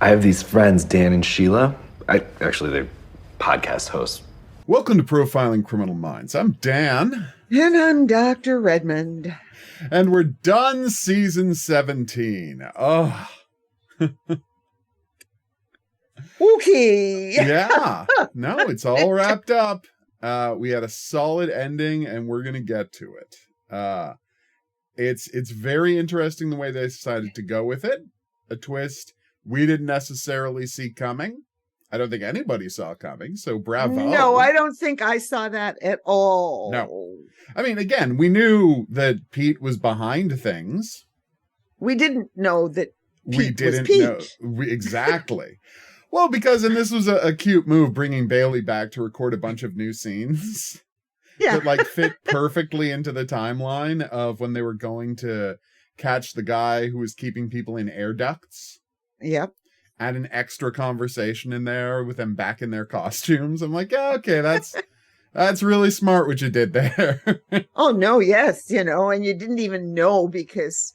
I have these friends, Dan and Sheila. They're podcast hosts. Welcome to Profiling Criminal Minds. I'm Dan. And I'm Dr. Redmond. And we're done season 17. Oh. Okay. Yeah. No, it's all wrapped up. We had a solid ending, and we're going to get to it. It's very interesting the way they decided to go with it. A twist we didn't necessarily see coming. I don't think anybody saw coming, so bravo. No, I don't think I saw that at all. No. I mean, again, we knew that Pete was behind things. We didn't know that Pete we didn't was Pete. know. Exactly. Well, because, and this was a cute move, bringing Bailey back to record a bunch of new scenes. Yeah. That, fit perfectly into the timeline of when they were going to catch the guy who was keeping people in air ducts. Yep. Add an extra conversation in there with them back in their costumes. I'm like, yeah, okay, that's really smart what you did there. Oh, no, yes, and you didn't even know because,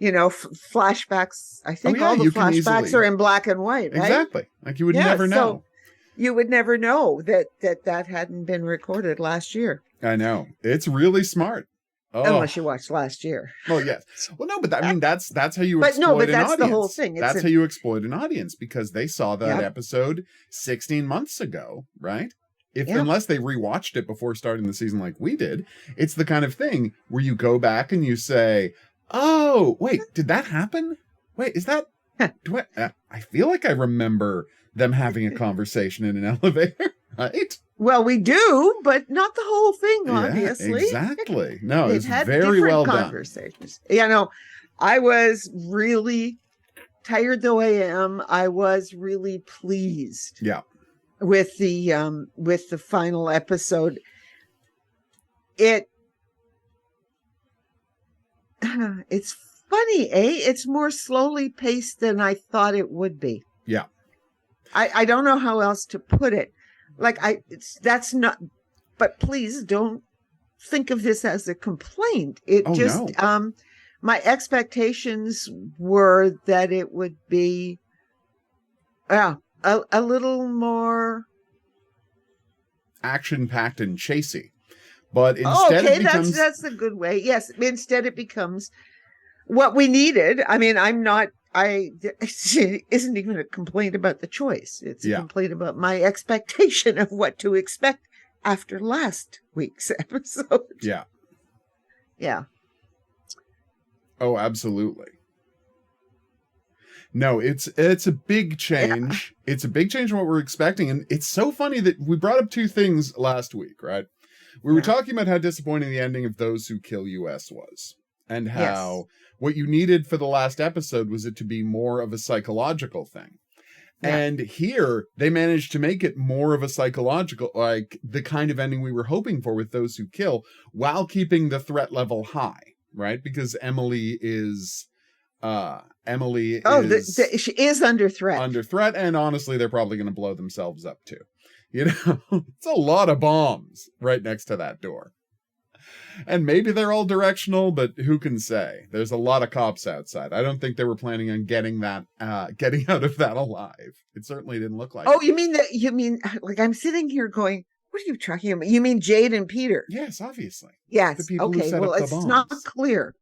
flashbacks, I think all the flashbacks are in black and white, right? Exactly. Like you would never know. So you would never know that hadn't been recorded last year. I know. It's really smart. Oh. Unless you watched last year. Well, yes. Well, no, but that's how you exploit an audience. But that's the whole thing. That's how you exploit an audience, because they saw that episode 16 months ago, right? Unless they rewatched it before starting the season like we did, it's the kind of thing where you go back and you say, oh, wait, did that happen? Wait, is that... I feel like I remember them having a conversation in an elevator, right? Well, we do, but not the whole thing, obviously. Yeah, exactly. No, it's had very well conversations. I was really tired though I am. I was really pleased. Yeah. With the final episode. It's funny, It's more slowly paced than I thought it would be. Yeah. I don't know how else to put it. That's not, but please don't think of this as a complaint. No. My expectations were that it would be, a little more action-packed and chasey. But instead it becomes... that's a good way. Yes. Instead it becomes what we needed. I mean, it isn't even a complaint about the choice. It's a complaint about my expectation of what to expect after last week's episode. Yeah. Yeah. Oh, absolutely. No, it's a big change. Yeah. It's a big change from what we're expecting. And it's so funny that we brought up two things last week, right? We were talking about how disappointing the ending of Those Who Kill US was. And how what you needed for the last episode was it to be more of a psychological thing. Yeah. And here, they managed to make it more of a psychological, like the kind of ending we were hoping for with Those Who Kill, while keeping the threat level high, right? Because Emily is... she is under threat. Under threat, and honestly, they're probably going to blow themselves up too. It's a lot of bombs right next to that door. And maybe they're all directional, but who can say? There's a lot of cops outside. I don't think they were planning on getting out of that alive. It certainly didn't look like. Oh, you mean like I'm sitting here going, what are you talking about? You mean Jade and Peter? Yes, obviously. Yes. The people who set up the bombs. It's not clear.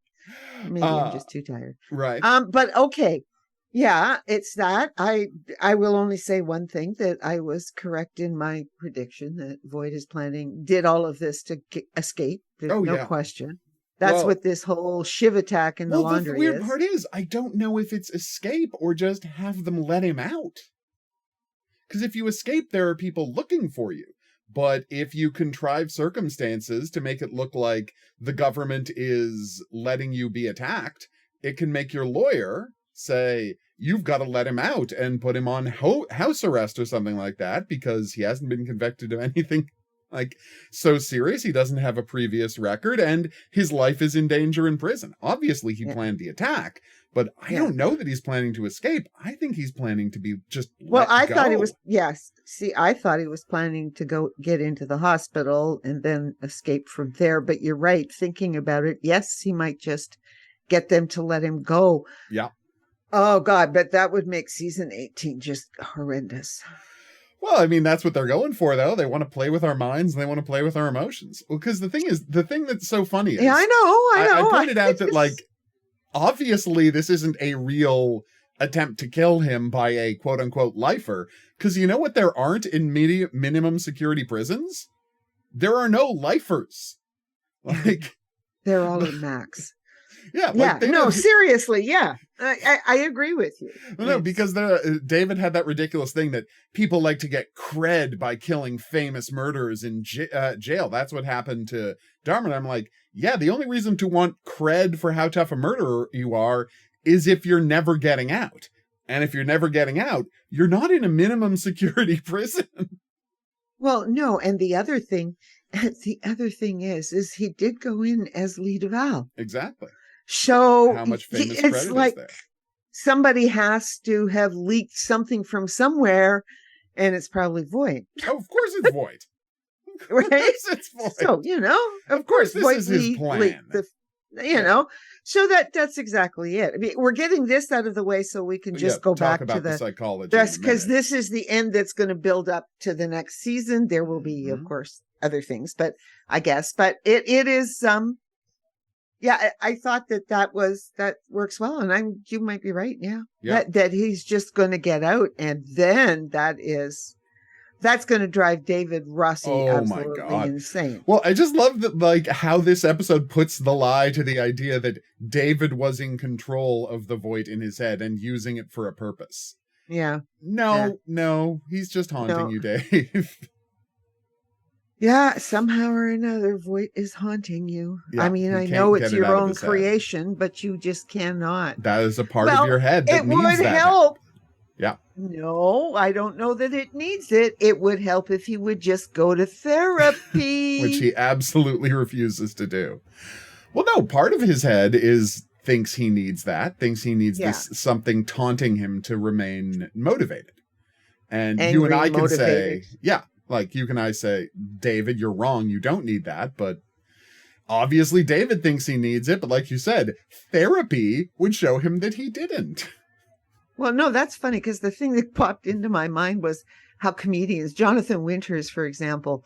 Maybe I'm just too tired. Right. But okay. Yeah, it's that. I will only say one thing, that I was correct in my prediction that Voight did all of this to escape. There's no question. That's what this whole Shiv attack in the laundry is. The weird part is, I don't know if it's escape or just have them let him out. Because if you escape, there are people looking for you. But if you contrive circumstances to make it look like the government is letting you be attacked, it can make your lawyer say, you've got to let him out and put him on house arrest or something like that, because he hasn't been convicted of anything so serious. He doesn't have a previous record, and his life is in danger in prison. Obviously, he planned the attack, but I don't know that he's planning to escape. I think he's planning to be just thought he was, yes. See, I thought he was planning to go get into the hospital and then escape from there. But you're right, thinking about it, yes, he might just get them to let him go. Yeah. Oh God, but that would make season 18 just horrendous. Well, I mean, that's what they're going for, though. They want to play with our minds and they want to play with our emotions. Well, because the thing that's so funny is, Yeah, I know. I pointed out that, like, obviously this isn't a real attempt to kill him by a quote unquote lifer. Because you know what there aren't in minimum security prisons? There are no lifers. Like, they're all at max. Yeah. Like no, seriously. Yeah. I agree with you. No, because David had that ridiculous thing that people like to get cred by killing famous murderers in jail. That's what happened to Dahmer. I'm like, yeah, the only reason to want cred for how tough a murderer you are is if you're never getting out. And if you're never getting out, you're not in a minimum security prison. Well, no, and the other thing is he did go in as Lee Duval. Exactly. So how much famous it's credit like is there? Somebody has to have leaked something from somewhere, and it's probably Voight. Oh, of course it's Voight. Right? It's Voight. So, of course this Voight is his plan. So that's exactly it. I mean, we're getting this out of the way so we can just go back to the psychology. Because this is the end that's going to build up to the next season. There will be, of course, other things, but I guess, but it is, I thought that works well. And you might be right. Yeah. That he's just going to get out. And then that's going to drive David Rossi absolutely insane. Well, I just love that, like, how this episode puts the lie to the idea that David was in control of the Voight in his head and using it for a purpose. Yeah. No, he's just haunting you, Dave. Yeah, somehow or another, Voight is haunting you. Yeah, I mean, I know it's your own creation, but you just cannot. That is a part of your head that needs that. It would help. Yeah. No, I don't know that it needs it. It would help if he would just go to therapy. Which he absolutely refuses to do. Well, no, part of his head thinks he needs this something taunting him to remain motivated. And you and I can say, like you and I say, David, you're wrong. You don't need that. But obviously David thinks he needs it. But like you said, therapy would show him that he didn't. Well, no, that's funny because the thing that popped into my mind was how comedians, Jonathan Winters, for example,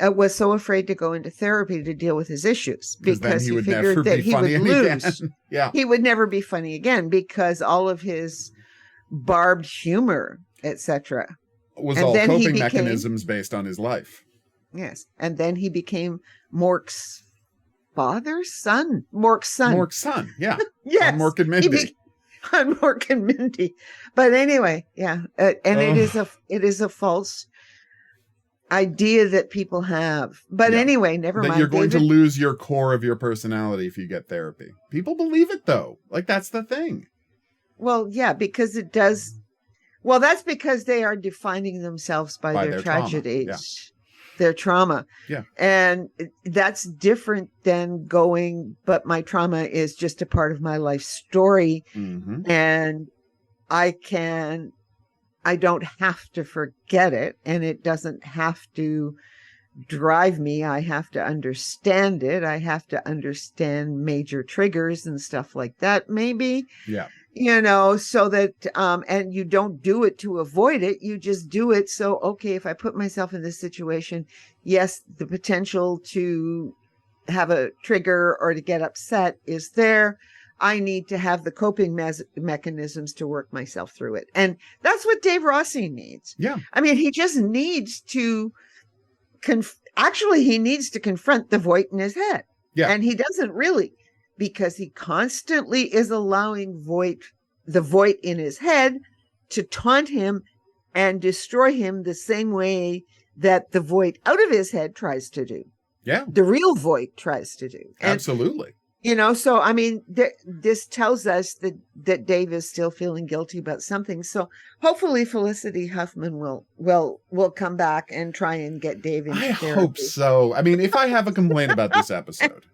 was so afraid to go into therapy to deal with his issues because he figured that he would lose. Yeah. He would never be funny again because all of his barbed humor, etc., was all coping mechanisms based on his life. Yes. And then he became Mork's son. Mork's son, yeah. Yes. On Mork and Mindy. On Mork and Mindy. But anyway, yeah. And it is a false idea that people have. But anyway, never mind. You're going to lose your core of your personality if you get therapy. People believe it, though. Like, that's the thing. Well, yeah, because it does. Well, that's because they are defining themselves by their tragedies, their trauma. Yeah. And that's different than going, but my trauma is just a part of my life story. Mm-hmm. And I don't have to forget it. And it doesn't have to drive me. I have to understand it. I have to understand major triggers and stuff like that, maybe. Yeah. So that, and you don't do it to avoid it. You just do it. So, okay, if I put myself in this situation, yes, the potential to have a trigger or to get upset is there. I need to have the coping mechanisms to work myself through it. And that's what Dave Rossi needs. Yeah. I mean, he just needs to, he needs to confront the Voight in his head. Yeah. And he doesn't really. Because he constantly is allowing the Voight in his head to taunt him and destroy him the same way that the Voight out of his head tries to do. Yeah. The real Voight tries to do. And, absolutely. So, I mean, this tells us that Dave is still feeling guilty about something. So hopefully Felicity Huffman will come back and try and get Dave into therapy. I hope so. I mean, if I have a complaint about this episode,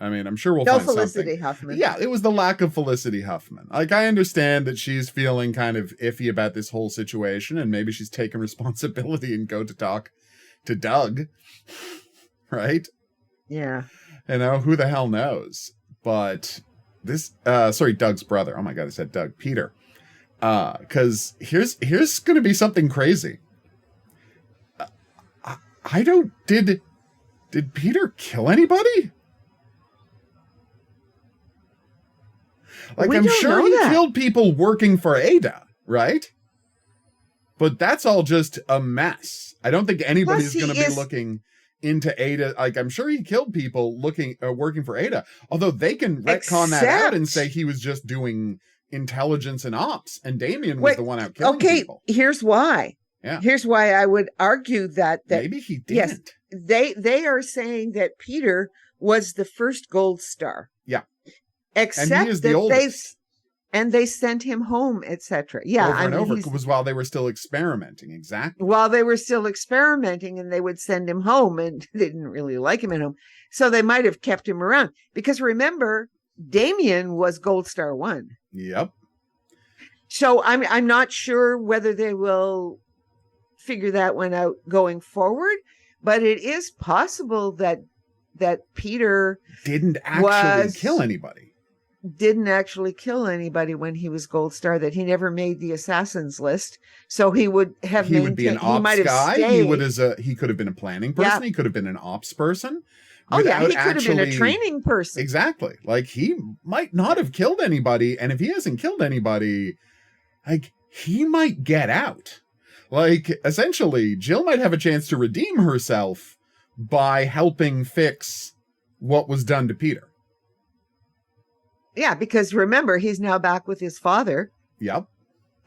I mean, I'm sure we'll find Felicity something. Huffman. Yeah, it was the lack of Felicity Huffman. Like, I understand that she's feeling kind of iffy about this whole situation, and maybe she's taking responsibility and go to talk to Doug, right? Yeah. Who the hell knows? But this, Doug's brother. Oh my God, I said Doug. Peter. Because here's going to be something crazy. I don't... Did Peter kill anybody? Like, I'm sure he killed people working for Ada, right? But that's all just a mess. I don't think anybody's going to be looking into Ada. Like, I'm sure he killed people working for Ada. Although they can retcon that out and say he was just doing intelligence and ops, and Damien was the one out killing people. Okay, here's why. Yeah. Here's why I would argue that maybe he didn't. Yes, they are saying that Peter was the first Gold Star. Yeah. Except and he is the oldest. They sent him home, etc. Yeah, over and over. It was while they were still experimenting. Exactly. While they were still experimenting, and they would send him home, and they didn't really like him at home, so they might have kept him around. Because remember, Damien was Gold Star 1. Yep. So I'm not sure whether they will figure that one out going forward, but it is possible that Peter didn't actually kill anybody. Didn't actually kill anybody when he was Gold Star, that he never made the assassins list. So he would have he would be an ops guy. He could have been a planning person. Yeah. He could have been an ops person. Oh yeah, he could have been a training person. Exactly. Like, he might not have killed anybody, and if he hasn't killed anybody, like, he might get out. Like, essentially, Jill might have a chance to redeem herself by helping fix what was done to Peter. Yeah, because remember, he's now back with his father. Yep.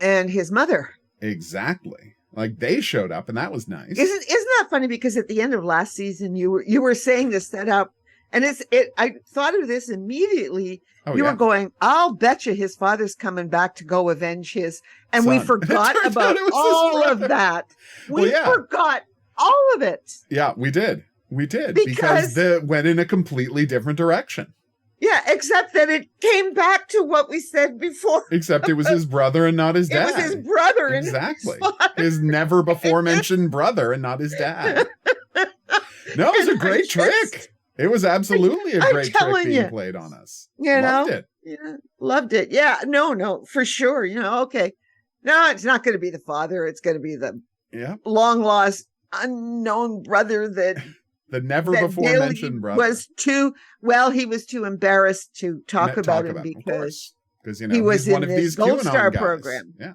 And his mother. Exactly. Like, they showed up, and that was nice. Isn't that funny? Because at the end of last season, you were saying the setup, and I thought of this immediately. Oh, you were going, I'll bet you his father's coming back to go avenge his, and we forgot about all of that. We forgot all of it. Yeah, we did. We did, because they went in a completely different direction. Yeah, except that it came back to what we said before. Except it was his brother and not his dad. It was his brother. Exactly. His never before mentioned brother and not his dad. No, it was a great trick. It was absolutely a great trick being played on us. Loved it. Yeah, loved it. Yeah, no, for sure. Okay. No, it's not going to be the father. It's going to be the long lost, unknown brother that... The never before mentioned brother was he was too embarrassed to talk about him because he was in one of these Gold QAnon Star guys. program. Yeah,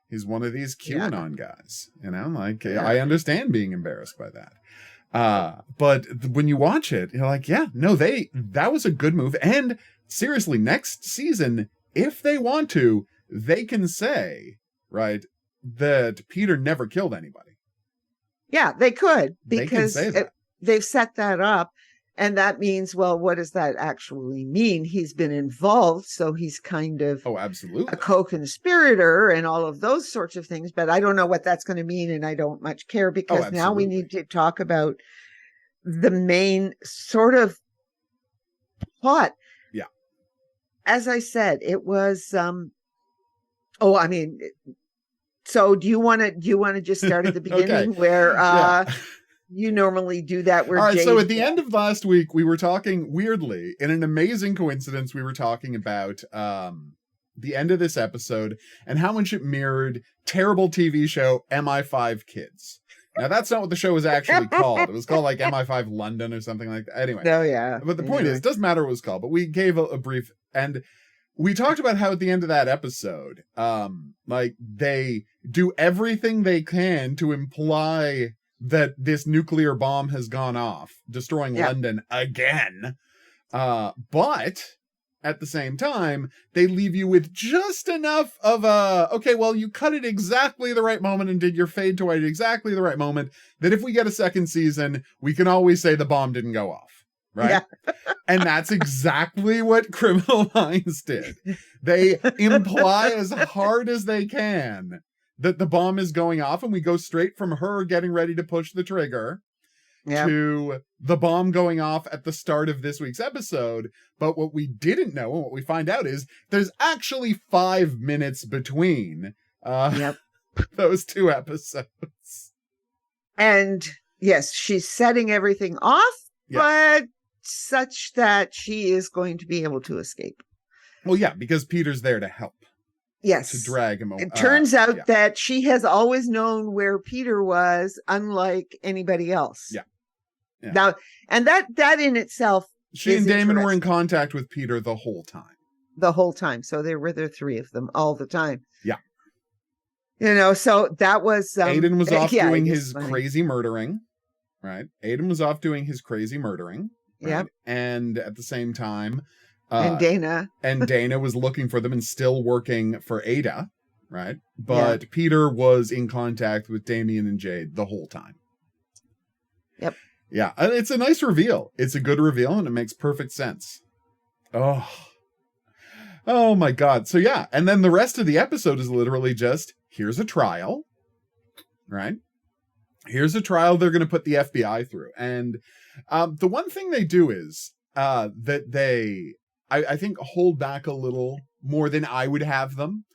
he's one of these QAnon guys. I understand being embarrassed by that. But when you watch it, you're like, that was a good move. And seriously, next season, if they want to, they can say, right, that Peter never killed anybody. Yeah, they could, because they've set that up. And that means, well, what does that actually mean? He's been involved, so he's kind of absolutely a co-conspirator and all of those sorts of things. But I don't know what that's going to mean, and I don't much care, because now we need to talk about the main sort of plot. Yeah. As I said, it was so do you want to just start at the beginning where you normally do that? Where all right, so at the end of last week, we were talking, weirdly, in an amazing coincidence, we were talking about the end of this episode and how much it mirrored terrible TV show MI5 Kids. Now, that's not what the show was actually called. It was called like MI5 London or something like that. Anyway. Oh, yeah. But the point is, it doesn't matter what it was called, but we gave a brief, and we talked about how at the end of that episode, they do everything they can to imply that this nuclear bomb has gone off, destroying London again. But at the same time, they leave you with just enough of you cut it exactly the right moment and did your fade to white at exactly the right moment, that if we get a second season, we can always say the bomb didn't go off. Right. Yeah. And that's exactly what Criminal Minds did. They imply as hard as they can that the bomb is going off, and we go straight from her getting ready to push the trigger to the bomb going off at the start of this week's episode. But what we didn't know, and what we find out, is there's actually 5 minutes between those two episodes. And yes, she's setting everything off, but such that she is going to be able to escape. Well, yeah, because Peter's there to help. Yes. to drag him. It turns out that she has always known where Peter was, unlike anybody else. Yeah. Now, and that in itself, she and Damon were in contact with Peter the whole time. The whole time. So there were three of them all the time. Yeah. You know, so that was Aiden was off doing his crazy murdering, right? Aiden was off doing his crazy murdering. Right? Yeah. And at the same time, and Dana was looking for them and still working for Ada, right? But Peter was in contact with Damien and Jade the whole time. Yep. Yeah, it's a nice reveal. It's a good reveal, and it makes perfect sense. Oh my God. So yeah, and then the rest of the episode is literally just, here's a trial, right? Here's a trial they're going to put the FBI through. And the one thing they do is that they, I think, hold back a little more than I would have them.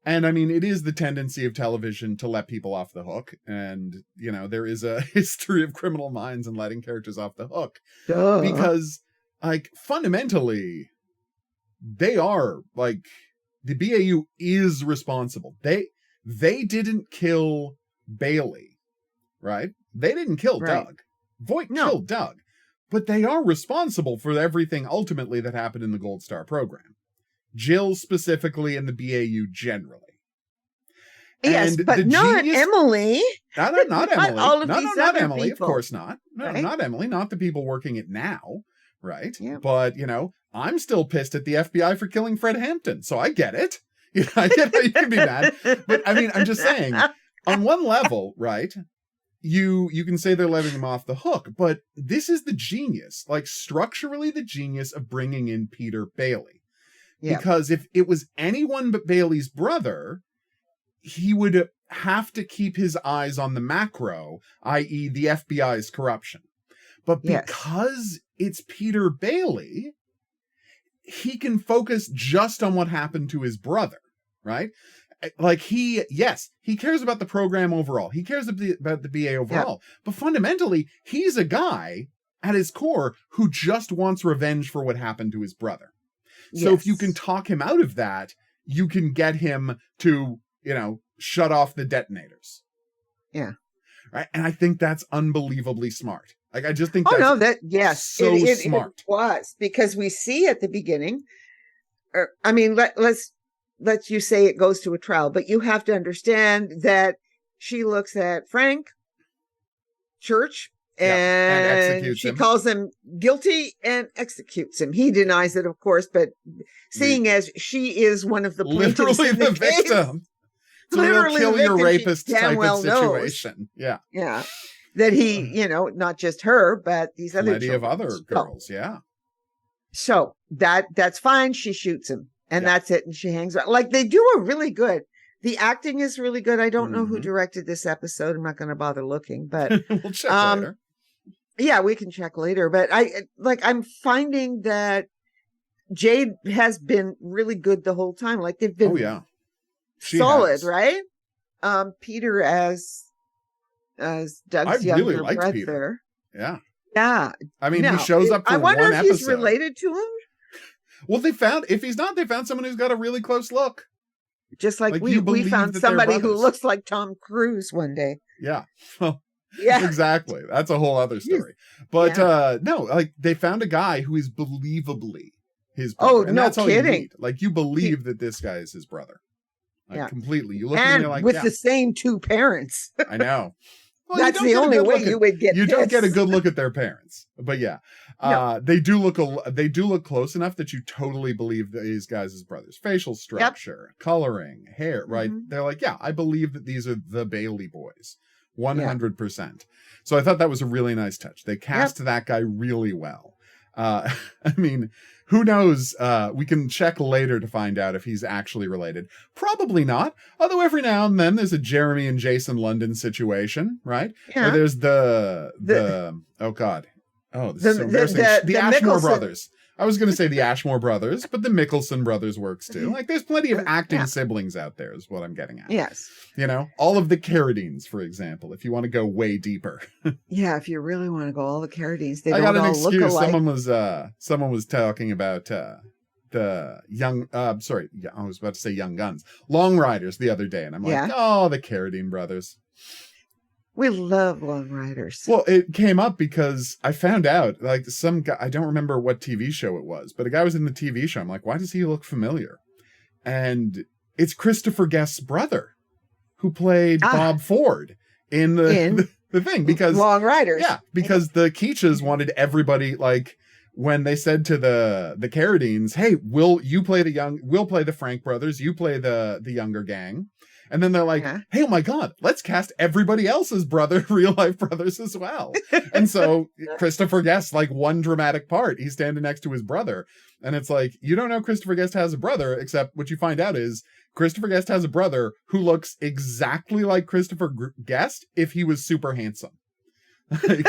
And I mean, it is the tendency of television to let people off the hook. And, you know, there is a history of Criminal Minds and letting characters off the hook. Duh. Because, like, fundamentally, they are, like, the BAU is responsible. They didn't kill Bailey, right? They didn't kill Doug. Voight killed Doug. But they are responsible for everything ultimately that happened in the Gold Star program. Jill specifically and the BAU generally. Yes, and but not Emily. Not Emily. All of these not other Emily, people. Of course not. No, right? Not Emily, not the people working it now, right? Yeah. But, you know, I'm still pissed at the FBI for killing Fred Hampton, so I get it. You know, I get how you can be mad. But, I mean, I'm just saying, on one level, right, you can say they're letting them off the hook, but this is the genius, like structurally the genius of bringing in Peter Bailey. Yeah. Because if it was anyone but Bailey's brother, he would have to keep his eyes on the macro, i.e. the FBI's corruption. But because it's Peter Bailey, he can focus just on what happened to his brother, right? Like he cares about the program overall. He cares about the BA overall. Yeah. But fundamentally, he's a guy at his core who just wants revenge for what happened to his brother. So if you can talk him out of that, you can get him to, you know, shut off the detonators. Yeah. Right. And I think that's unbelievably smart. Like, I just think so smart. It was, because we see at the beginning, I mean, let's you say it goes to a trial, but you have to understand that she looks at Frank Church and she calls him guilty and executes him. He denies it, of course, but seeing as she is one of the plaintiffs, literally the victim, it's literally kill your rapist type of situation. Yeah, that he, you know, not just her, but these other girls. Yeah. So that's fine. She shoots him, and that's it. And she hangs around. Like, they do a really good. The acting is really good. I don't know who directed this episode. I'm not going to bother looking, but we'll check later. Yeah, we can check later. But I'm finding that Jade has been really good the whole time. Like, they've been solid, right? Peter as Doug's younger brother. Peter. Yeah. Yeah. I mean, he shows up for one episode. I wonder if he's related to him. Well, if he's not, they found someone who's got a really close look. Just like we found somebody who looks like Tom Cruise one day. Yeah. Well, yeah, exactly. That's a whole other story. But no, like, they found a guy who is believably his brother. Oh, and no, that's kidding. All you need. Like, you believe that this guy is his brother. Like, completely. You look at him and you're like, with the same two parents. I know. Well, that's the only way you would get. You don't get a good look at their parents, but they do look close enough that you totally believe that these guys as brothers. Facial structure, coloring, hair, right? Mm-hmm. They're like, I believe that these are the Bailey boys, 100%. So I thought that was a really nice touch. They cast that guy really well. I mean, who knows? We can check later to find out if he's actually related. Probably not. Although every now and then there's a Jeremy and Jason London situation, right? Yeah. Or there's the oh God. Oh, this is so embarrassing. The Ashmore brothers. I was going to say the Ashmore brothers, but the Mickelson brothers works too. Like, there's plenty of acting siblings out there is what I'm getting at. Yes. You know, all of the Carradines, for example, if you want to go way deeper. Yeah, if you really want to go all the Carradines, they I don't got an all excuse. look alike. Someone was talking about I was about to say Young Guns, Long Riders the other day, and I'm like, oh, the Carradine brothers. We love Long Riders. Well, it came up because I found out, like, some guy, I don't remember what TV show it was, but a guy was in the TV show. I'm like, why does he look familiar? And it's Christopher Guest's brother who played Bob Ford in the thing, because Long Riders. Yeah, because the Keachas wanted everybody, like, when they said to the Carradines, hey, we'll play the Frank brothers, you play the younger gang. And then they're like, hey, oh my God, let's cast everybody else's real life brothers as well. And so Christopher Guest, like, one dramatic part, he's standing next to his brother. And it's like, you don't know Christopher Guest has a brother, except what you find out is Christopher Guest has a brother who looks exactly like Christopher Guest if he was super handsome. Like,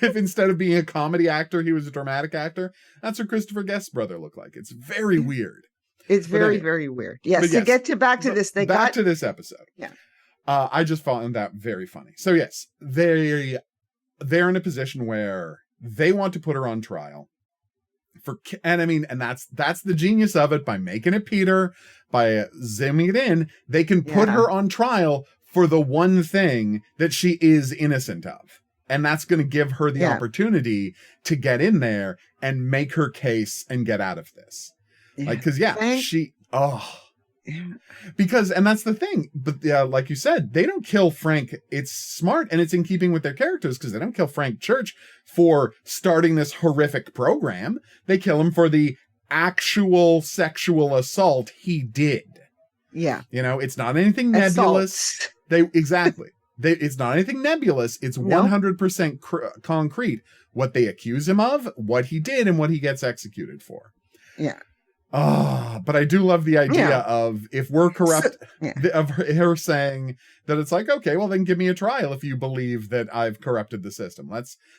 if instead of being a comedy actor, he was a dramatic actor, that's what Christopher Guest's brother looked like. It's very weird. It's very, very weird. Yes, to get back to this, to this episode. Yeah. I just found that very funny. So yes, they're in a position where they want to put her on trial and that's the genius of it. By making it Peter, by zooming it in, they can put her on trial for the one thing that she is innocent of. And that's going to give her the opportunity to get in there and make her case and get out of this. Like, because and that's the thing. But like you said, they don't kill Frank. It's smart and it's in keeping with their characters, because they don't kill Frank Church for starting this horrific program. They kill him for the actual sexual assault he did. Yeah. You know, it's not anything nebulous. It's not anything nebulous. It's 100% concrete. What they accuse him of, what he did, and what he gets executed for. Yeah. But I do love the idea of, if we're corrupt, of her saying that it's like, okay, well then give me a trial if you believe that I've corrupted the system.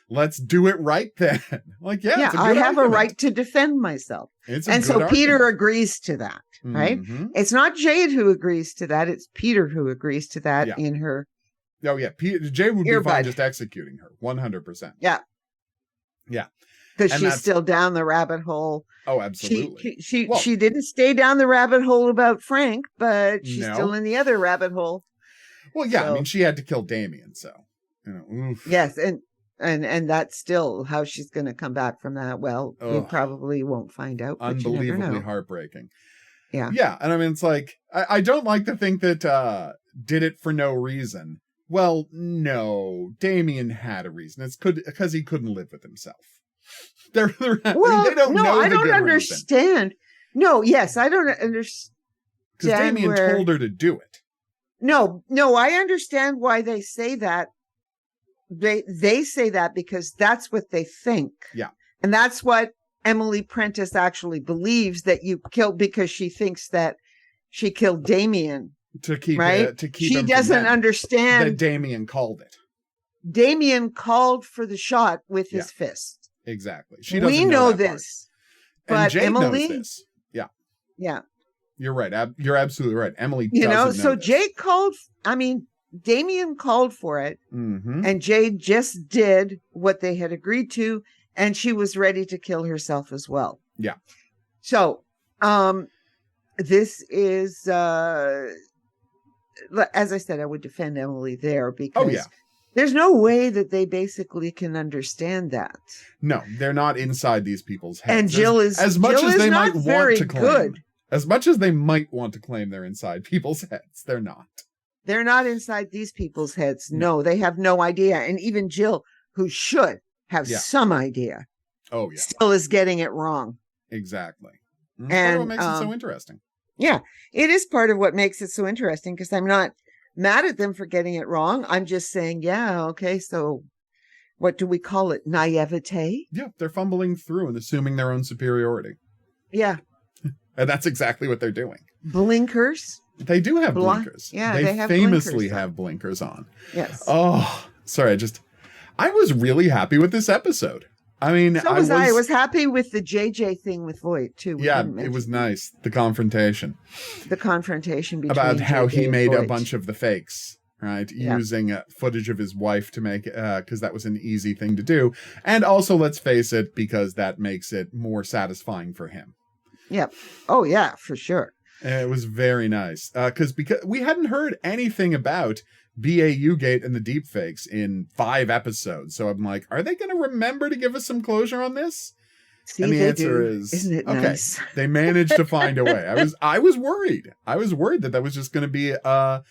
Let's do it right then. Like, it's a good I have argument. a right to defend myself. And so Peter agrees to that, right? Mm-hmm. It's not Jade who agrees to that. It's Peter who agrees to that in her. Oh yeah, Jade would be fine just executing her 100%. Yeah. Yeah. Because she's still down the rabbit hole. Oh, absolutely. She didn't stay down the rabbit hole about Frank, but she's still in the other rabbit hole. Well, yeah, so, I mean, she had to kill Damien, so oof. Yes, and that's still how she's going to come back from that. Well, you probably won't find out. Unbelievably heartbreaking. Yeah, yeah, and I mean, it's like I don't like to think that did it for no reason. Well, no, Damien had a reason. It's because he couldn't live with himself. They don't know. I don't understand. No, yes, I don't understand. Because Damien told her to do it. No, I understand why they say that. They say that because that's what they think. Yeah. And that's what Emily Prentice actually believes, that you killed, because she thinks that she killed Damien. To keep she doesn't understand that Damien called it. Damien called for the shot with his fist. Exactly. She doesn't know this. But Jade Emily knows this. Yeah. Yeah. You're right. You're absolutely right. Emily doesn't know so this. Jade Damien called for it, mm-hmm. and Jade just did what they had agreed to, and she was ready to kill herself as well. Yeah. So, this is, as I said, I would defend Emily there, because there's no way that they basically can understand that. No, they're not inside these people's heads. And Jill is as much as they might want to claim. As much as they might want to claim they're inside people's heads, they're not. They're not inside these people's heads. No, they have no idea. And even Jill, who should have some idea, still is getting it wrong. Exactly. And that's what makes it so interesting. Yeah, it is part of what makes it so interesting, because I'm not mad at them for getting it wrong. I'm just saying, okay, so what do we call it? Naivete? Yeah, they're fumbling through and assuming their own superiority. Yeah. And that's exactly what they're doing. Blinkers? They do have blinkers. Yeah, they have famously blinkers have blinkers on. Yes. Oh, sorry. I was really happy with this episode. I mean, I was happy with the JJ thing with Voight too. It was nice. The confrontation between about how JJ he made Voight. A bunch of the fakes, right? Yeah. Using footage of his wife to make, because that was an easy thing to do. And also, let's face it, because that makes it more satisfying for him. Yep. Oh yeah, for sure. It was very nice. Because we hadn't heard anything about BAU Gate and the deepfakes in 5 episodes. So I'm like, are they going to remember to give us some closure on this? See, and the answer do. is, Isn't it okay, nice? They managed to find a way. I was worried. I was worried that was just going to be a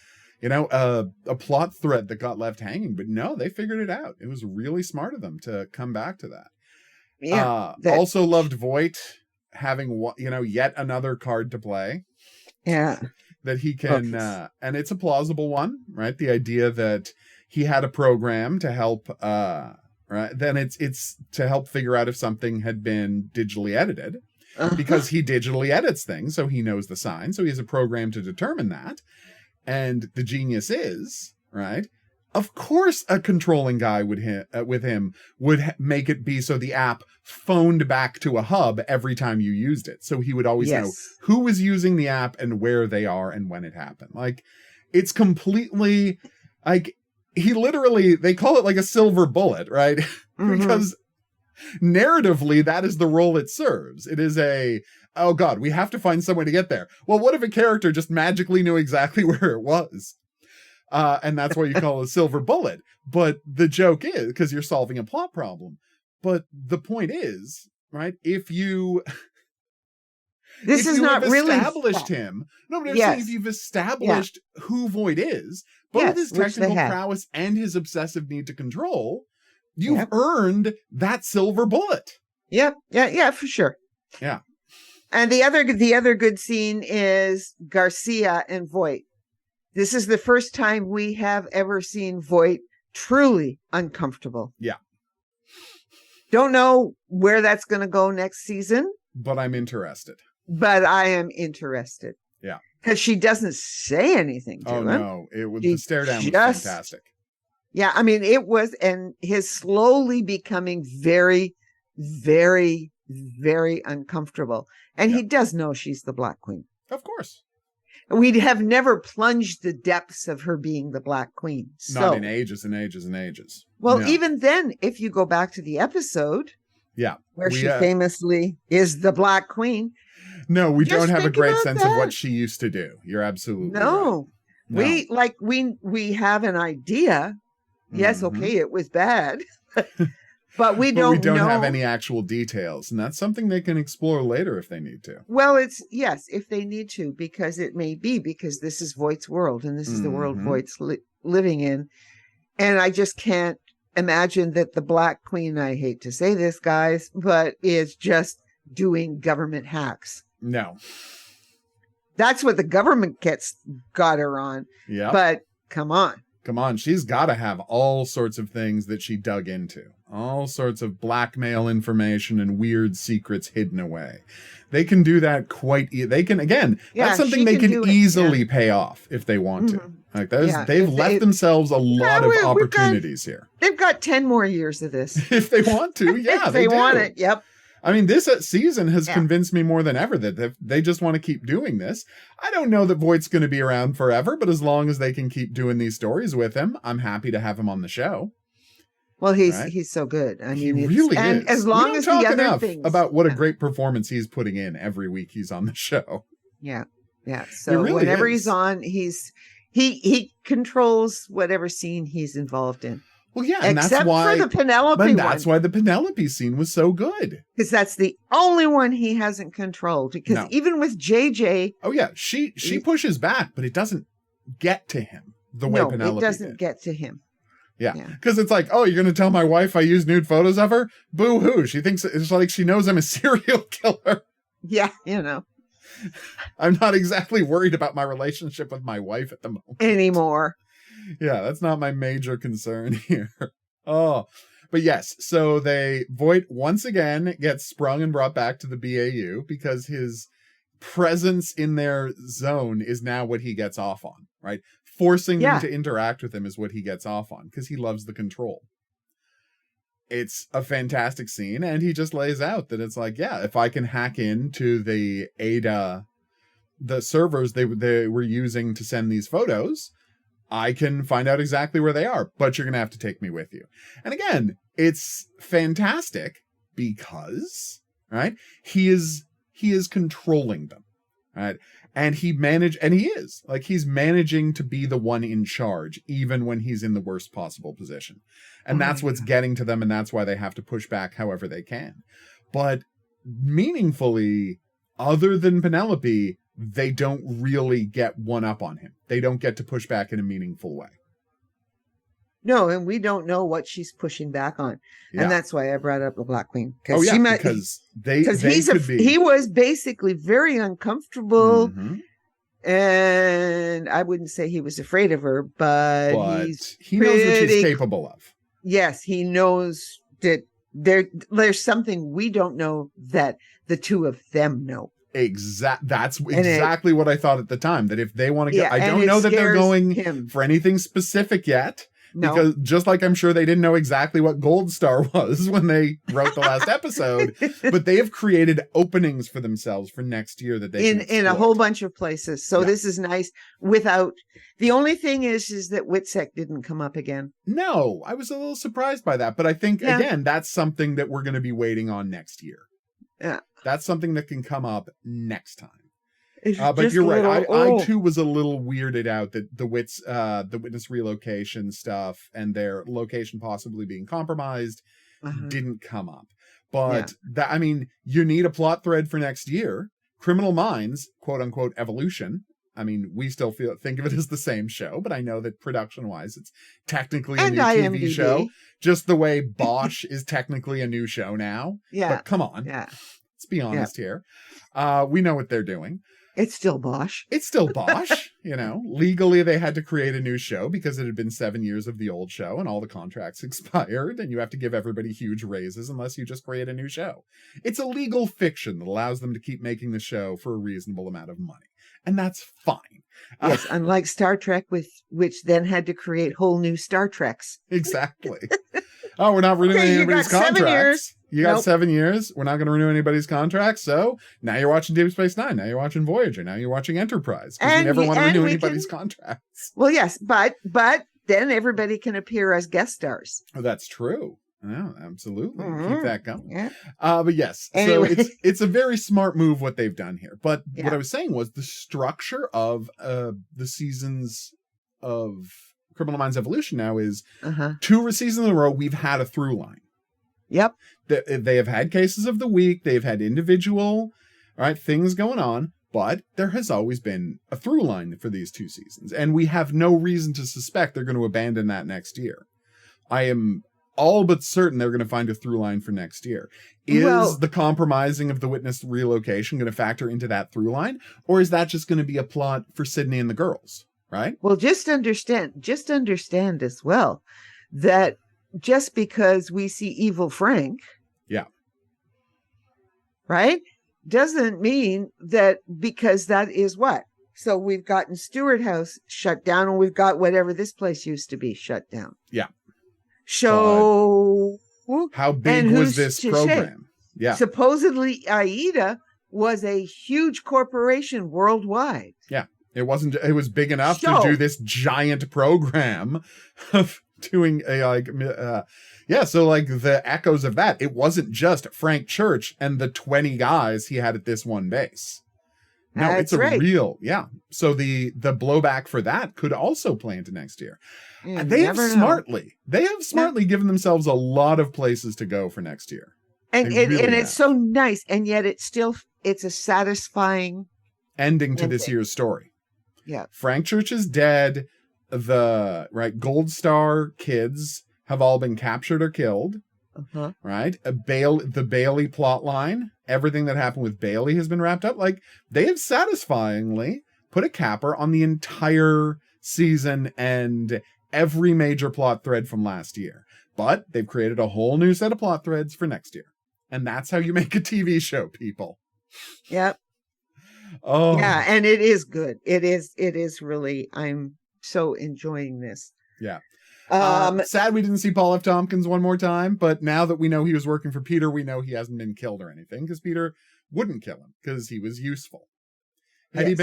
plot thread that got left hanging, but no, they figured it out. It was really smart of them to come back to that. Yeah. Also loved Voight having, yet another card to play. Yeah. That he can, and it's a plausible one, right? The idea that he had a program to help, right? Then it's to help figure out if something had been digitally edited, because he digitally edits things, so he knows the sign. So he has a program to determine that. And the genius is, right? Of course, a controlling guy with him would make it be so the app phoned back to a hub every time you used it. So he would always know who was using the app and where they are and when it happened. Like, it's completely, like, they call it like a silver bullet, right? Because narratively, that is the role it serves. It is oh God, we have to find some way to get there. Well, what if a character just magically knew exactly where it was? And that's what you call a silver bullet. But the joke is, because you're solving a plot problem. But the point is, right, if you not really established him. No, but I'm saying if you've established who Voight is, both his technical prowess and his obsessive need to control, you've earned that silver bullet. Yep. Yeah, for sure. Yeah. And the other good scene is Garcia and Voight. This is the first time we have ever seen Voight truly uncomfortable. Yeah. Don't know where that's going to go next season. But I'm interested. But I am interested. Yeah. Because she doesn't say anything to him. No. The stare down was fantastic. Yeah, I mean, it was, and his slowly becoming very, very, very uncomfortable. And he does know she's the Black Queen. Of course. We have never plunged the depths of her being the Black Queen. Not in ages and ages and ages. Well, even then, if you go back to the episode, where she famously is the Black Queen. No, we don't have a great sense of what she used to do. You're absolutely right. We have an idea. Yes, okay, it was bad. But we don't have any actual details. And that's something they can explore later if they need to. Well, if they need to, because it may be because this is Voight's world and this is the world Voight's living in. And I just can't imagine that the Black Queen, I hate to say this, guys, but is just doing government hacks. No. That's what the government got her on. Yeah. But come on. She's got to have all sorts of things that she dug into. All sorts of blackmail information and weird secrets hidden away. They can do that that's something they can easily pay off if they want to. Like they've left themselves a lot of opportunities here. They've got 10 more years of this. If they want to, if they want it, yep. I mean, this season has convinced me more than ever that they just want to keep doing this. I don't know that Voight's going to be around forever, but as long as they can keep doing these stories with him, I'm happy to have him on the show. Well, he's so good. I mean, he really is. As long as the other things about what a great performance he's putting in every week he's on the show. Yeah. So really whenever he's on, he controls whatever scene he's involved in. Well, yeah, and except for the Penelope one. That's why the Penelope scene was so good. Because that's the only one he hasn't controlled. Because even with JJ... Oh, yeah, she pushes back, but it doesn't get to him the way Penelope it doesn't get to him. Yeah, because it's like, oh, you're going to tell my wife I use nude photos of her? Boo-hoo. She thinks it's like she knows I'm a serial killer. Yeah, I'm not exactly worried about my relationship with my wife at the moment. Anymore. Yeah, that's not my major concern here. Oh, but yes, so Voight once again gets sprung and brought back to the BAU because his presence in their zone is now what he gets off on, right? Forcing them to interact with him is what he gets off on because he loves the control. It's a fantastic scene, and he just lays out that it's like, if I can hack into the Ada, the servers they were using to send these photos, I can find out exactly where they are, but you're going to have to take me with you. And again, it's fantastic because, right, he he is controlling them, right? And he is like, he's managing to be the one in charge, even when he's in the worst possible position. And that's what's getting to them. And that's why they have to push back however they can. But meaningfully, other than Penelope, they don't really get one up on him. They don't get to push back in a meaningful way. No, and we don't know what she's pushing back on. Yeah. And that's why I brought up the Black Queen. Because he was basically very uncomfortable. Mm-hmm. And I wouldn't say he was afraid of her, but he knows what she's capable of. Yes, he knows that there's something we don't know that the two of them know. That's exactly what I thought at the time, that if they want to get, I don't know that they're going for anything specific yet. No. Because just like I'm sure they didn't know exactly what Gold Star was when they wrote the last episode, but they have created openings for themselves for next year that they in a whole bunch of places. So this is nice. Without the only thing is that Witsec didn't come up again. No, I was a little surprised by that, but I think again that's something that we're going to be waiting on next year. Yeah, that's something that can come up next time. But you're right. I too was a little weirded out that the witness relocation stuff and their location possibly being compromised didn't come up. But you need a plot thread for next year. Criminal Minds, quote unquote, evolution. I mean, we still think of it as the same show, but I know that production wise, it's technically a new TV show. Just the way Bosch is technically a new show now. Yeah. But come on. Yeah. Let's be honest here. We know what they're doing. It's still Bosch. It's still Bosch. Legally they had to create a new show because it had been 7 years of the old show and all the contracts expired and you have to give everybody huge raises unless you just create a new show. It's a legal fiction that allows them to keep making the show for a reasonable amount of money. And that's fine. Yes, unlike Star Trek, which then had to create whole new Star Treks. Exactly. Oh, we're not renewing anybody's contracts. You got 7 years. We're not going to renew anybody's contracts. So now you're watching Deep Space Nine. Now you're watching Voyager. Now you're watching Enterprise. Because you never want to renew anybody's contracts. Well, yes, but then everybody can appear as guest stars. Oh, that's true. Yeah, absolutely. Keep that going. Yeah. But yes, anyway. So it's a very smart move what they've done here. But what I was saying was the structure of the seasons of Criminal Minds Evolution now is 2 seasons in a row we've had a through line. Yep. They have had cases of the week. They've had individual things going on. But there has always been a through line for these 2 seasons. And we have no reason to suspect they're going to abandon that next year. I am all but certain they're going to find a through line for next year. Is the compromising of the witness relocation going to factor into that through line? Or is that just going to be a plot for Sydney and the girls? Right? Well, just understand as well that just because we see evil Frank. Yeah. Right? Doesn't mean that because that is what? So we've gotten Stewart House shut down and we've got whatever this place used to be shut down. Yeah. So how big was this program? Yeah. Supposedly AIDA was a huge corporation worldwide. Yeah. It was big enough to do this giant program of doing so the echoes of that, it wasn't just Frank Church and the 20 guys he had at this one base. No, it's real. So the blowback for that could also play into next year. They have smartly given themselves a lot of places to go for next year. And it's so nice. And yet it's a satisfying ending to this year's story. Yeah. Frank Church is dead. The Gold Star kids have all been captured or killed. Right? The Bailey plot line, everything that happened with Bailey has been wrapped up. They have satisfyingly put a capper on the entire season and every major plot thread from last year. But they've created a whole new set of plot threads for next year. And that's how you make a TV show, people. Yep. Oh. Yeah, and it is good. It is really, I'm so enjoying this. Yeah. Sad we didn't see Paul F. Tompkins one more time, but now that we know he was working for Peter, we know he hasn't been killed or anything because Peter wouldn't kill him because he was useful. Had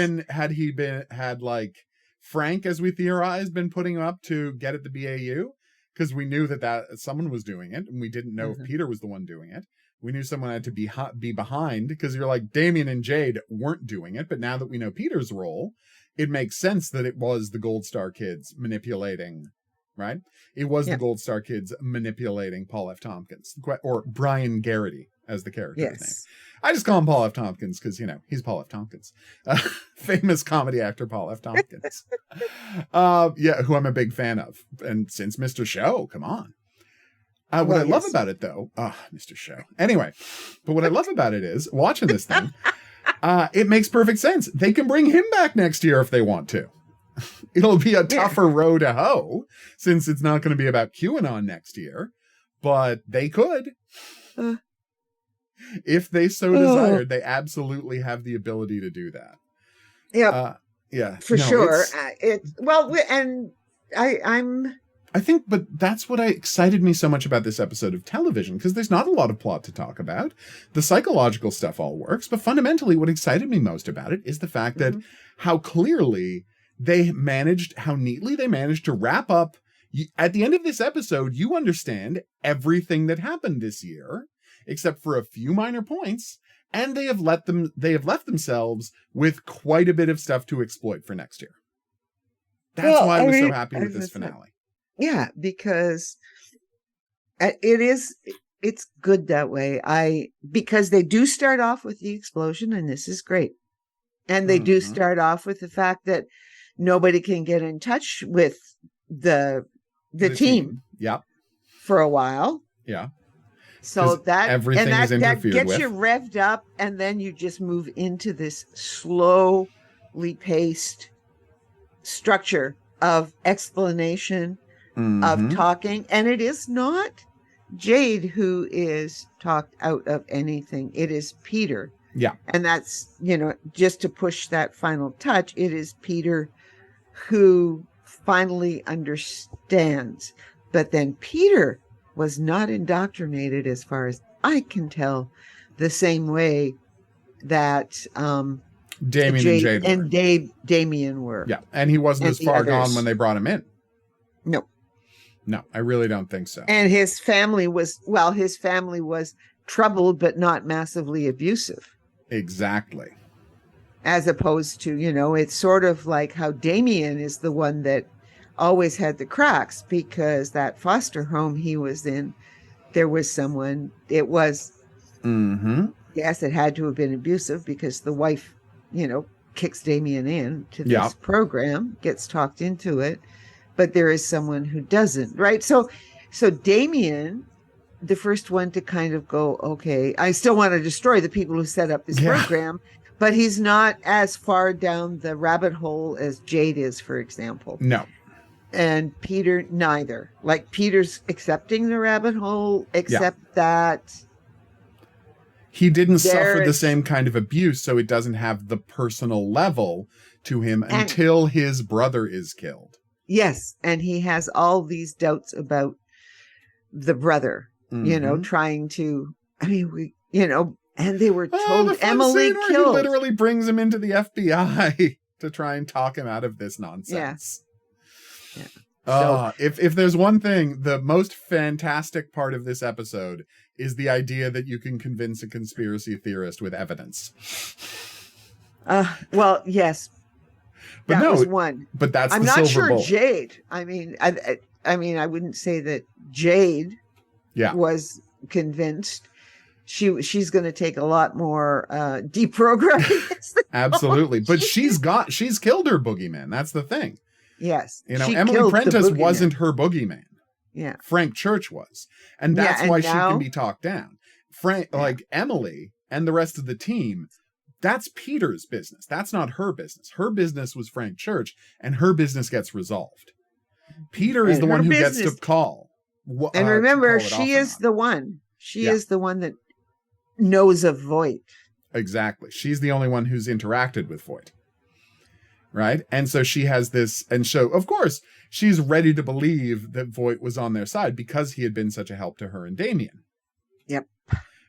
Frank, as we theorized, been putting him up to get at the BAU because we knew that someone was doing it and we didn't know if Peter was the one doing it. We knew someone had to be behind, because you're like, Damien and Jade weren't doing it. But now that we know Peter's role, it makes sense that it was the Gold Star kids manipulating, right? It was the Gold Star kids manipulating Paul F. Tompkins, or Brian Garrity as the character's name. I just call him Paul F. Tompkins because, he's Paul F. Tompkins. Famous comedy actor Paul F. Tompkins. Who I'm a big fan of. And since Mr. Show, come on. What I love about it, though, Mr. Show. Anyway, but what I love about it is, watching this thing, it makes perfect sense. They can bring him back next year if they want to. It'll be a tougher row to hoe, since it's not going to be about QAnon next year, but they could. If they so desired, they absolutely have the ability to do that. For sure. I think, but that's what excited me so much about this episode of television, because there's not a lot of plot to talk about. The psychological stuff all works, but fundamentally what excited me most about it is the fact that how neatly they managed to wrap up. At the end of this episode, you understand everything that happened this year, except for a few minor points, and they have left themselves with quite a bit of stuff to exploit for next year. That's why I was so happy with this finale. Yeah, because it's good that way. Because they do start off with the explosion, and this is great. And they do start off with the fact that nobody can get in touch with the team. Yeah. For a while. Yeah. So that is that gets you revved up, and then you just move into this slowly paced structure of explanation, of talking. And it is not Jade who is talked out of anything. It is Peter. Yeah. And that's, just to push that final touch, it is Peter who finally understands. But then Peter was not indoctrinated, as far as I can tell, the same way that Damien and Damien were. Yeah, and he wasn't as far gone when they brought him in. No, I really don't think so. And his family was troubled, but not massively abusive. Exactly. As opposed to, it's sort of like how Damien is the one that always had the cracks, because that foster home he was in, there was someone, it was, yes, it had to have been abusive, because the wife, kicks Damien in to this program, gets talked into it, but there is someone who doesn't, right? So Damien, the first one to kind of go, okay, I still want to destroy the people who set up this program, but he's not as far down the rabbit hole as Jade is, for example. No. And Peter, neither. Like, Peter's accepting the rabbit hole, except that he didn't suffer the same kind of abuse, so it doesn't have the personal level to him until his brother is killed. Yes, and he has all these doubts about the brother, trying to, and they were told Emily killed. He literally brings him into the FBI to try and talk him out of this nonsense. Yeah. If there's one thing, the most fantastic part of this episode is the idea that you can convince a conspiracy theorist with evidence. Well, yes, but that was one. But that's I'm the not silver sure bullet. Jade. I mean, I wouldn't say that Jade was convinced. She's going to take a lot more deprogramming. Absolutely, but she's killed her boogeyman. That's the thing. Yes. Emily Prentice wasn't her boogeyman. Yeah. Frank Church was. And that's why she can be talked down. Like Emily and the rest of the team, that's Peter's business. That's not her business. Her business was Frank Church, and her business gets resolved. Peter is the one who gets to call. And remember, she is the one. She is the one that knows of Voight. Exactly. She's the only one who's interacted with Voight. Right? And so she has this, and so, of course, she's ready to believe that Voight was on their side because he had been such a help to her and Damien. Yep.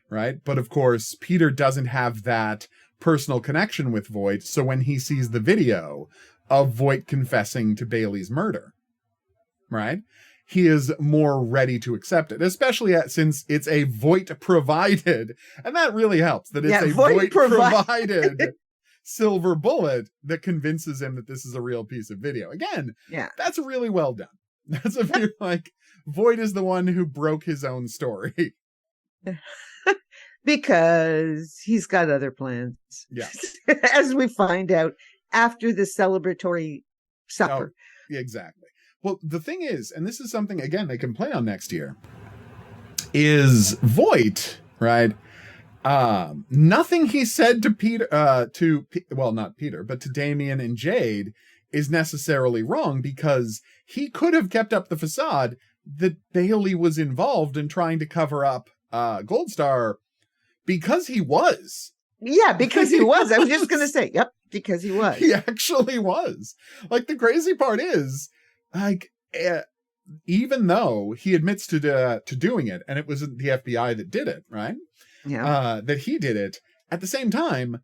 Right? But of course, Peter doesn't have that personal connection with Voight, so when he sees the video of Voight confessing to Bailey's murder, right? he is more ready to accept it, especially since it's a Voight provided, and that really helps that it's a Voight provided silver bullet that convinces him that this is a real piece of video. Again, that's really well done. That's like Voight is the one who broke his own story. Because he's got other plans. Yeah. As we find out after the celebratory supper. Oh, exactly. Well, the thing is, and this is something, again, they can play on next year, is Voight, right? Nothing he said to Peter, not Peter, but to Damien and Jade is necessarily wrong, because he could have kept up the facade that Bailey was involved in trying to cover up Gold Star because he was. Yeah, because he was. I was just going to say, yep, because he was. He actually was. Like, the crazy part is, like, even though he admits to doing it, and it wasn't the FBI that did it, right? Yeah. That he did it, at the same time,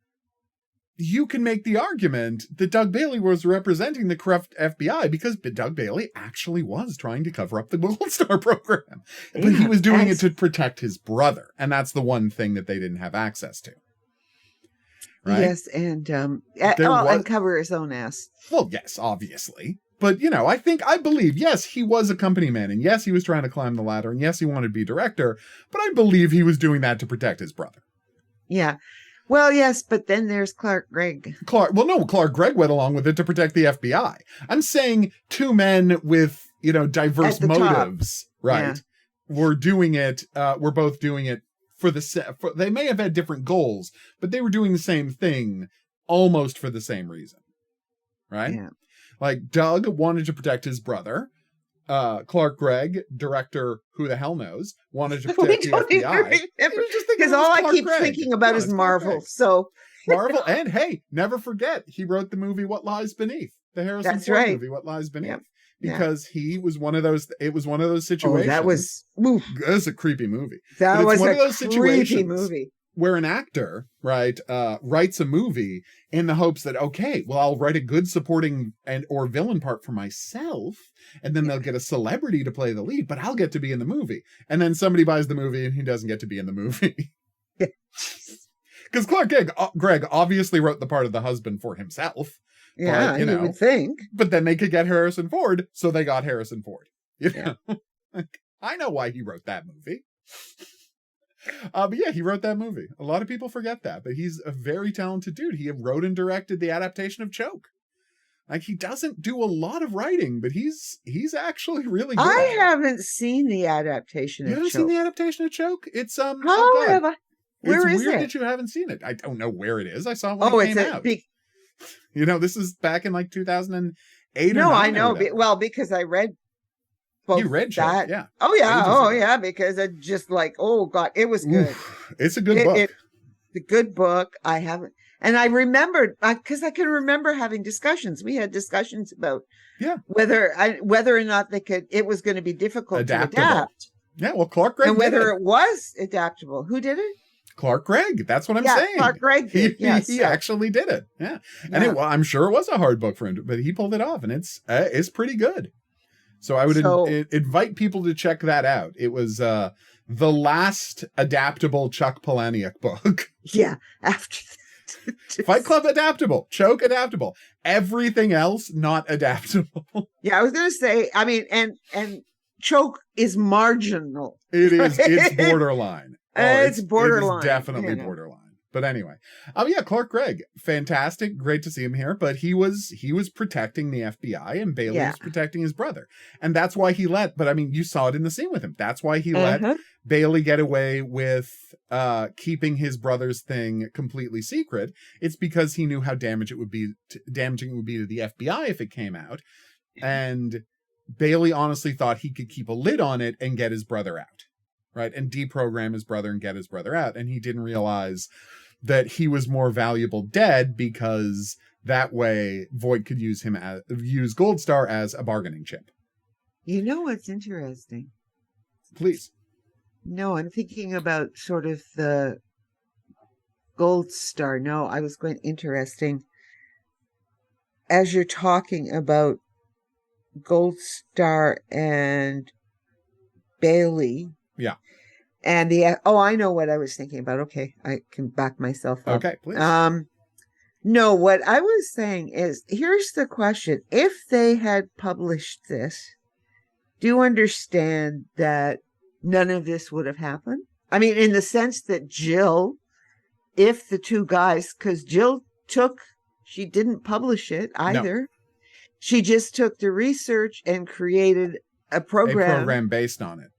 you can make the argument that Doug Bailey was representing the corrupt FBI, because Doug Bailey actually was trying to cover up the Gold Star program. But he was doing it to protect his brother, and that's the one thing that they didn't have access to. Right? Yes, and and cover his own ass. Well, yes, obviously. But, I believe, yes, he was a company man, and yes, he was trying to climb the ladder, and yes, he wanted to be director, but I believe he was doing that to protect his brother. Yeah. Well, yes, but then there's Clark Gregg. Clark Gregg went along with it to protect the FBI. I'm saying two men with, diverse motives, top. Right? Yeah. Were doing it, we're both doing it they may have had different goals, but they were doing the same thing almost for the same reason. Right? Yeah. Like, Doug wanted to protect his brother. Clark Gregg, director, who the hell knows, wanted to protect the FBI. Because all I keep thinking about is Marvel. So Marvel, and hey, never forget, he wrote the movie What Lies Beneath, the Harrison Ford movie What Lies Beneath. Yep. Because he was one of those. It was one of those situations. That was a creepy movie. That was one of those creepy movie. Where an actor, right, writes a movie in the hopes that, okay, well, I'll write a good supporting or villain part for myself, and then they'll get a celebrity to play the lead, but I'll get to be in the movie. And then somebody buys the movie and he doesn't get to be in the movie. Because Clark Gregg obviously wrote the part of the husband for himself. Yeah, but, you would think. But then they could get Harrison Ford, so they got Harrison Ford. I know why he wrote that movie. But yeah, he wrote that movie. A lot of people forget that, but he's a very talented dude. He wrote and directed the adaptation of Choke. Like, he doesn't do a lot of writing, but he's actually really good. I haven't seen the adaptation of Choke. You haven't seen the adaptation of Choke? It's How have I? Where is it? It's weird that you haven't seen it. I don't know where it is. I saw it when it came out. This is back in like 2008 or 9. No, I know. Well, because I read both. You read that. Choke, yeah. Oh, yeah. Yeah. Because it just oh, God, it was good. Oof, it's a good book. The good book. I haven't. And I remembered, because I can remember having discussions. We had discussions about whether or not it was going to be difficult to adapt. Yeah, well, Clark Gregg and whether it was adaptable. Who did it? Clark Gregg. That's what I'm saying. Clark Gregg did. He actually did it. Yeah. And I'm sure it was a hard book for him, but he pulled it off, and it's pretty good. So I would invite people to check that out. It was the last adaptable Chuck Palahniuk book. Yeah. After Fight Club adaptable, Choke adaptable, everything else not adaptable. Yeah, I was going to say, I mean, and Choke is marginal. It is. It's borderline. It's borderline. It is definitely borderline. But anyway, Clark Gregg, fantastic, great to see him here. But he was protecting the FBI, and Bailey was protecting his brother, and that's why he let. But I mean, you saw it in the scene with him. That's why he let Bailey get away with keeping his brother's thing completely secret. It's because he knew how damaging it would be to the FBI if it came out, and Bailey honestly thought he could keep a lid on it and get his brother out, right, and deprogram his brother and get his brother out, and he didn't realize that he was more valuable dead, because that way Voight could use Gold Star as a bargaining chip. You know what's interesting? Please. No, I'm thinking about sort of the Gold Star. No, I was going interesting. As you're talking about Gold Star and Bailey. Yeah. And I know what I was thinking about. Okay, I can back myself up. Okay, please. No, what I was saying is, here's the question. If they had published this, do you understand that none of this would have happened? I mean, in the sense that Jill, if the two guys, because Jill she didn't publish it either. No. She just took the research and created a program based on it.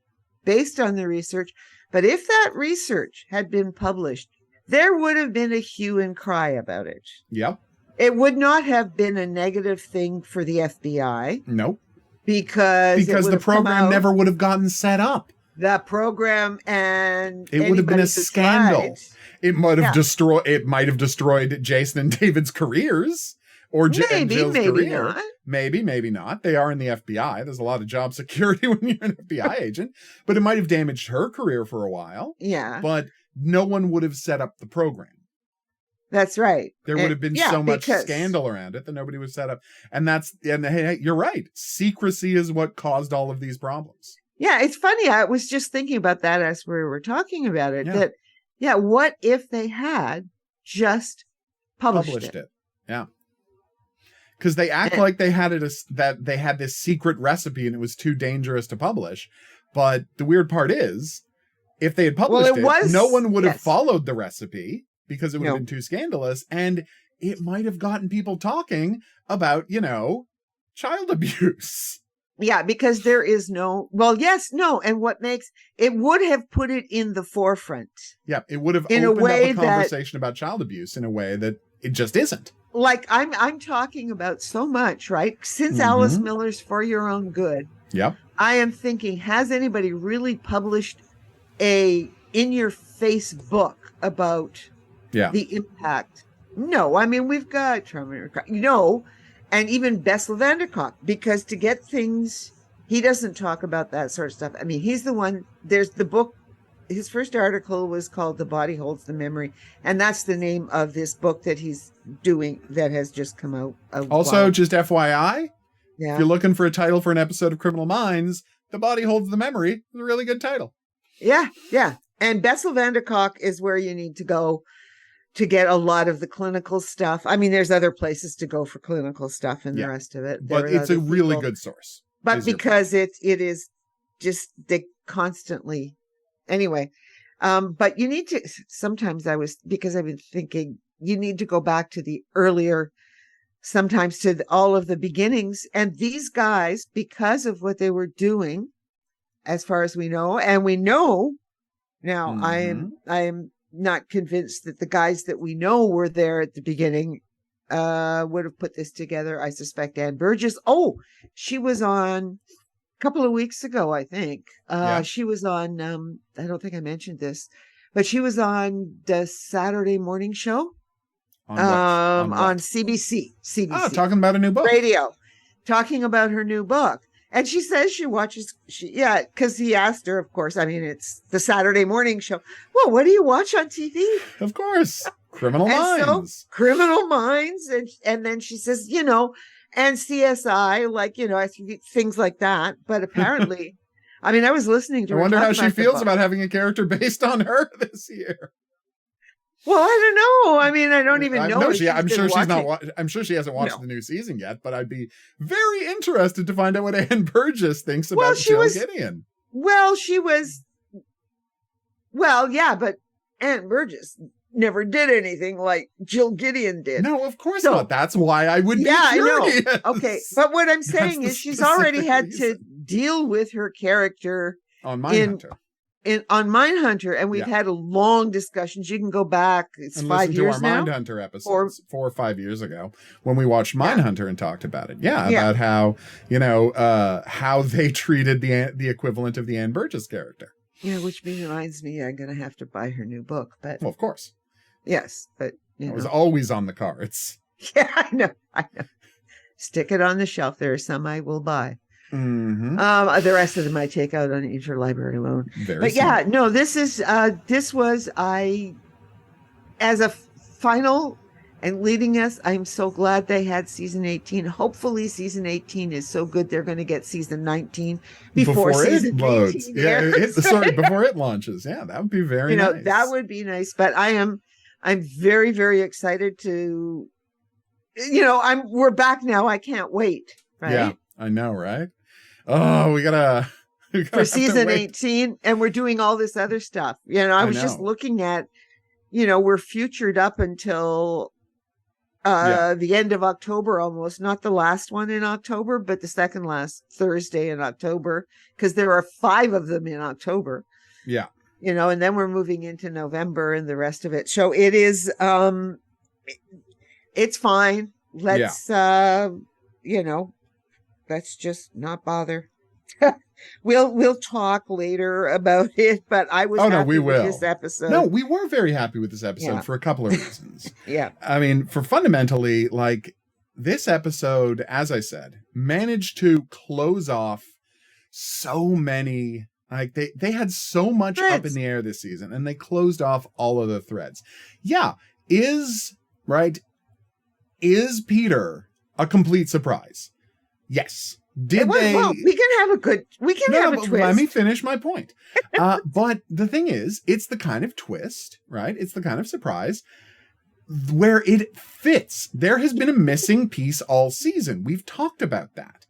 Based on the research. But if that research had been published, there would have been a hue and cry about it. Yep. It would not have been a negative thing for the FBI. Nope. Because the program never would have gotten set up. That program, and it would have been a scandal. It might have destroyed Jason and David's careers, or Jill's career. Not. Maybe not. They are in the FBI. There's a lot of job security when you're an FBI agent, but it might have damaged her career for a while. Yeah. But no one would have set up the program. That's right. There would have been so much scandal around it that nobody was set up. And hey, you're right. Secrecy is what caused all of these problems. Yeah, it's funny. I was just thinking about that as we were talking about it. What if they had just published it? Yeah. Because they act like they had that they had this secret recipe and it was too dangerous to publish. But the weird part is, if they had published it, no one would have followed the recipe because it would have been too scandalous. And it might have gotten people talking about, child abuse. Yeah, because there is and what makes it would have put it in the forefront. Yeah, it would have opened up a conversation about child abuse in a way that it just isn't. Like I'm talking about so much, right? Since Alice Miller's For Your Own Good. Yep. I am thinking, has anybody really published a in-your-face book about the impact? No, I mean, we've got trauma, and even Bessel van der Kolk, because to get things, he doesn't talk about that sort of stuff. I mean, he's the one, there's the book, his first article was called The Body Holds the Memory, and that's the name of this book that he's doing that has just come out. Also, just FYI, if you're looking for a title for an episode of Criminal Minds, The Body Holds the Memory is a really good title. Yeah. And Bessel van der Kolk is where you need to go to get a lot of the clinical stuff. I mean, there's other places to go for clinical stuff and the rest of it. But it's a really good source. But because it is just, they constantly, anyway. But you need to, sometimes because I've been thinking, you need to go back to the earlier, sometimes to all of the beginnings. And these guys, because of what they were doing, as far as we know, and we know now, I am not convinced that the guys that we know were there at the beginning would have put this together. I suspect Ann Burgess. Oh, she was on a couple of weeks ago, I think. She was on, I don't think I mentioned this, but she was on the Saturday morning show on CBC. Oh, talking about a new book. Radio. Talking about her new book. And she says she watches, because he asked her, of course, I mean, it's the Saturday morning show. Well, what do you watch on TV? Of course. Criminal Minds. So, Criminal Minds. And then she says, and CSI, things like that. But apparently, I mean, I was listening to her. I wonder how she feels about having a character based on her this year. Well, I don't know. I mean, I don't even know. I'm sure she's not. I'm sure she hasn't watched the new season yet. But I'd be very interested to find out what Ann Burgess thinks about Jill Gideon. But Ann Burgess never did anything like Jill Gideon did. No, of course not. That's why I would be curious. I know. Okay, but what I'm saying is she's already had to deal with her character on Mindhunter. On Mindhunter, and we've had a long discussions. You can go back. It's 5 years now. Listen to our Mindhunter episodes 4 or 5 years ago when we watched Mindhunter and talked about it. About how how they treated the equivalent of the Ann Burgess character. Yeah, which reminds me, I'm going to have to buy her new book. But of course, yes, but it was always on the cards. Yeah, I know. Stick it on the shelf. There are some I will buy. Mm-hmm. The rest of them I take out on interlibrary loan. This was as a final and leading us. I'm so glad they had season 18. Hopefully season 18 is so good they're going to get season 19 before season it loads. 18 Yeah, airs. sorry, before it launches. Yeah, that would be very nice. That would be nice. But I'm very, very excited to, we're back now. I can't wait. Right? Yeah, I know, right? Oh, we gotta for season 18, and we're doing all this other stuff. I was just looking at, we're futured up until the end of October almost, not the last one in October, but the second last Thursday in October, because there are 5 of them in October. Yeah. And then we're moving into November and the rest of it. So it is, it's fine. Let's, let's just not bother. We'll talk later about it, but I was happy with this episode. No, we were very happy with this episode for a couple of reasons. Yeah. I mean, for fundamentally, like, this episode, as I said, managed to close off so many, like, they had so much threads up in the air this season, and they closed off all of the threads. Yeah. Is Peter a complete surprise? Yes. Well, we can have a twist. Let me finish my point. But the thing is, it's the kind of twist, right? It's the kind of surprise where it fits. There has been a missing piece all season. We've talked about that.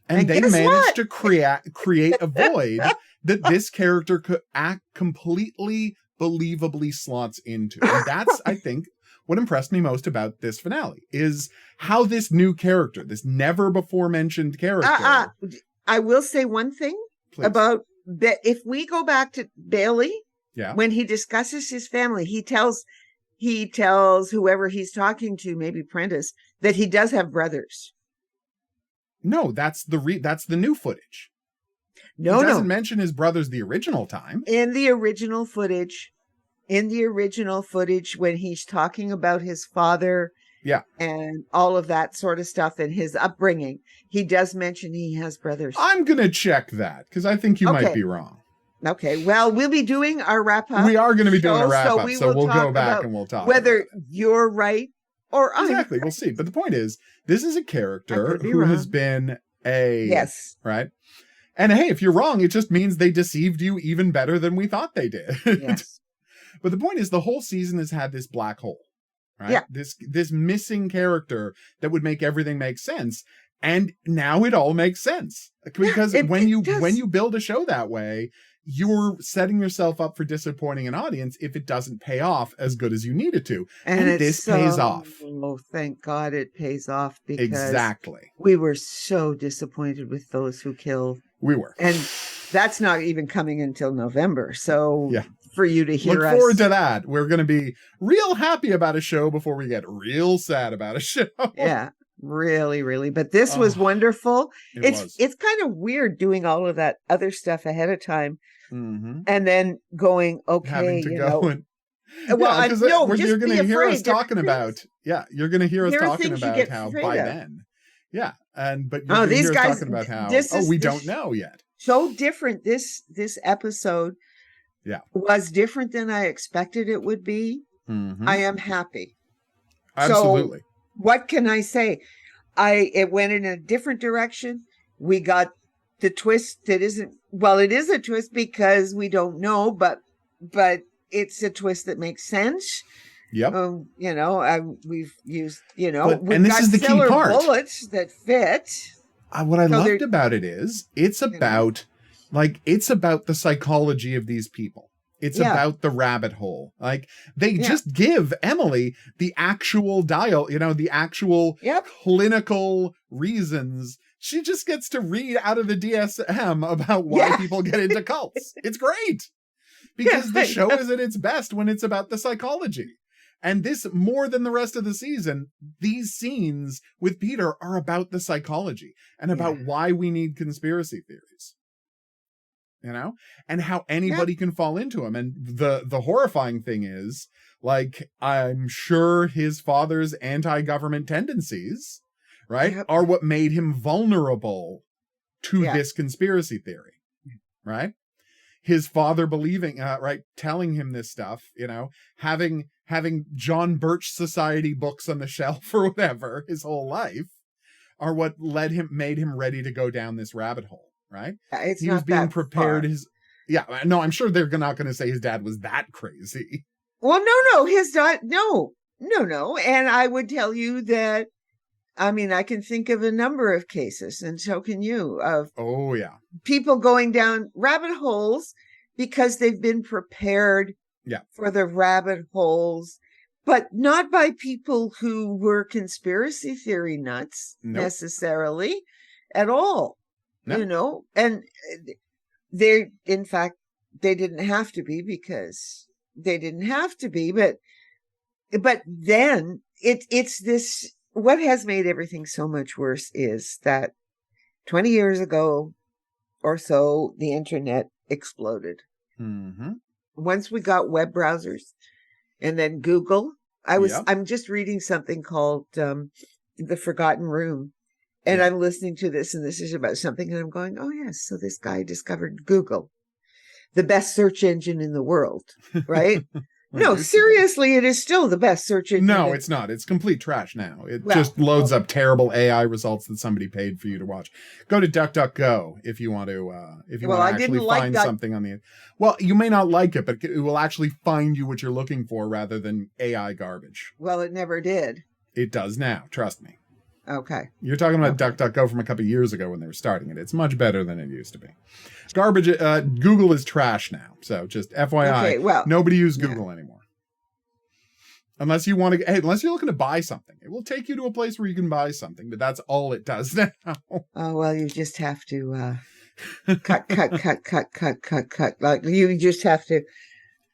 And they managed to create a void that this character could act completely believably slots into. And that's, I think, what impressed me most about this finale is how this new character, this never before mentioned character. I will say one thing about if we go back to Bailey, when he discusses his family, he tells whoever he's talking to, maybe Prentice, that he does have brothers. No, that's the new footage. No, he doesn't mention his brothers the original time. In the original footage, when he's talking about his father and all of that sort of stuff and his upbringing, he does mention he has brothers. I'm going to check that because I think you might be wrong. Okay. Well, we'll be doing our wrap up. We are going to be doing a wrap up. So we'll go back and we'll talk. Whether you're right or exactly. We'll see. But the point is, this is a character who has been right. And hey, if you're wrong, it just means they deceived you even better than we thought they did. Yes. But the point is, the whole season has had this black hole, right? Yeah. This missing character that would make everything make sense, and now it all makes sense because when you build a show that way, you're setting yourself up for disappointing an audience if it doesn't pay off as good as you need it to, and this pays off. Oh, thank God it pays off because exactly we were so disappointed with those who killed. We were, and that's not even coming until November. So for you to hear look forward to that. We're going to be real happy about a show before we get real sad about a show. Yeah, really, really. But this was wonderful. It's kind of weird doing all of that other stuff ahead of time, and then going having to go and. Well, you're going to hear us talking about. Yeah, you're going to hear us talking about how by then. Yeah, but you're these guys talking about how we don't know yet. So different. This episode. Yeah, was different than I expected it would be. Mm-hmm. I am happy. Absolutely. So what can I say? It went in a different direction. We got the twist that isn't, well, it is a twist because we don't know, but it's a twist that makes sense. Yep. We've used, and this is the key part. Bullets that fit. What I loved about it is it's about the psychology of these people. It's about the rabbit hole. Like they just give Emily the actual the actual clinical reasons. She just gets to read out of the DSM about why people get into cults. It's great because the show is at its best when it's about the psychology. And this, more than the rest of the season, these scenes with Peter are about the psychology and about why we need conspiracy theories. And how anybody can fall into them. And the horrifying thing is, like, I'm sure his father's anti-government tendencies, right, are what made him vulnerable to this conspiracy theory, right? his father believing, right, telling him this stuff, having John Birch Society books on the shelf or whatever his whole life are what made him ready to go down this rabbit hole, right? He was being prepared. No, I'm sure they're not going to say his dad was that crazy. Well, no, his dad, no. And I would tell you that, I mean, I can think of a number of cases, and so can you, of people going down rabbit holes because they've been prepared for the rabbit holes, but not by people who were conspiracy theory nuts necessarily at all, and in fact, they didn't have to be because they didn't have to be, but then it's this, what has made everything so much worse is that 20 years ago or so, the internet exploded. Mm-hmm. Once we got web browsers and then Google, I'm just reading something called The Forgotten Room, and I'm listening to this, and this is about something, and I'm going, oh yes, so this guy discovered Google, the best search engine in the world, right? No, seriously, it is still the best search engine. No, it's not. It's complete trash now. It just loads up terrible AI results that somebody paid for you to watch. Go to DuckDuckGo if you want to actually find something on the. Well, you may not like it, but it will actually find you what you're looking for rather than AI garbage. Well, it never did. It does now. Trust me. Okay. You're talking about DuckDuckGo from a couple of years ago when they were starting it. It's much better than it used to be. Garbage. Google is trash now. So just FYI, nobody uses Google anymore. Unless you want to, unless you're looking to buy something, it will take you to a place where you can buy something, but that's all it does now. Oh, well, you just have to cut. Like you just have to.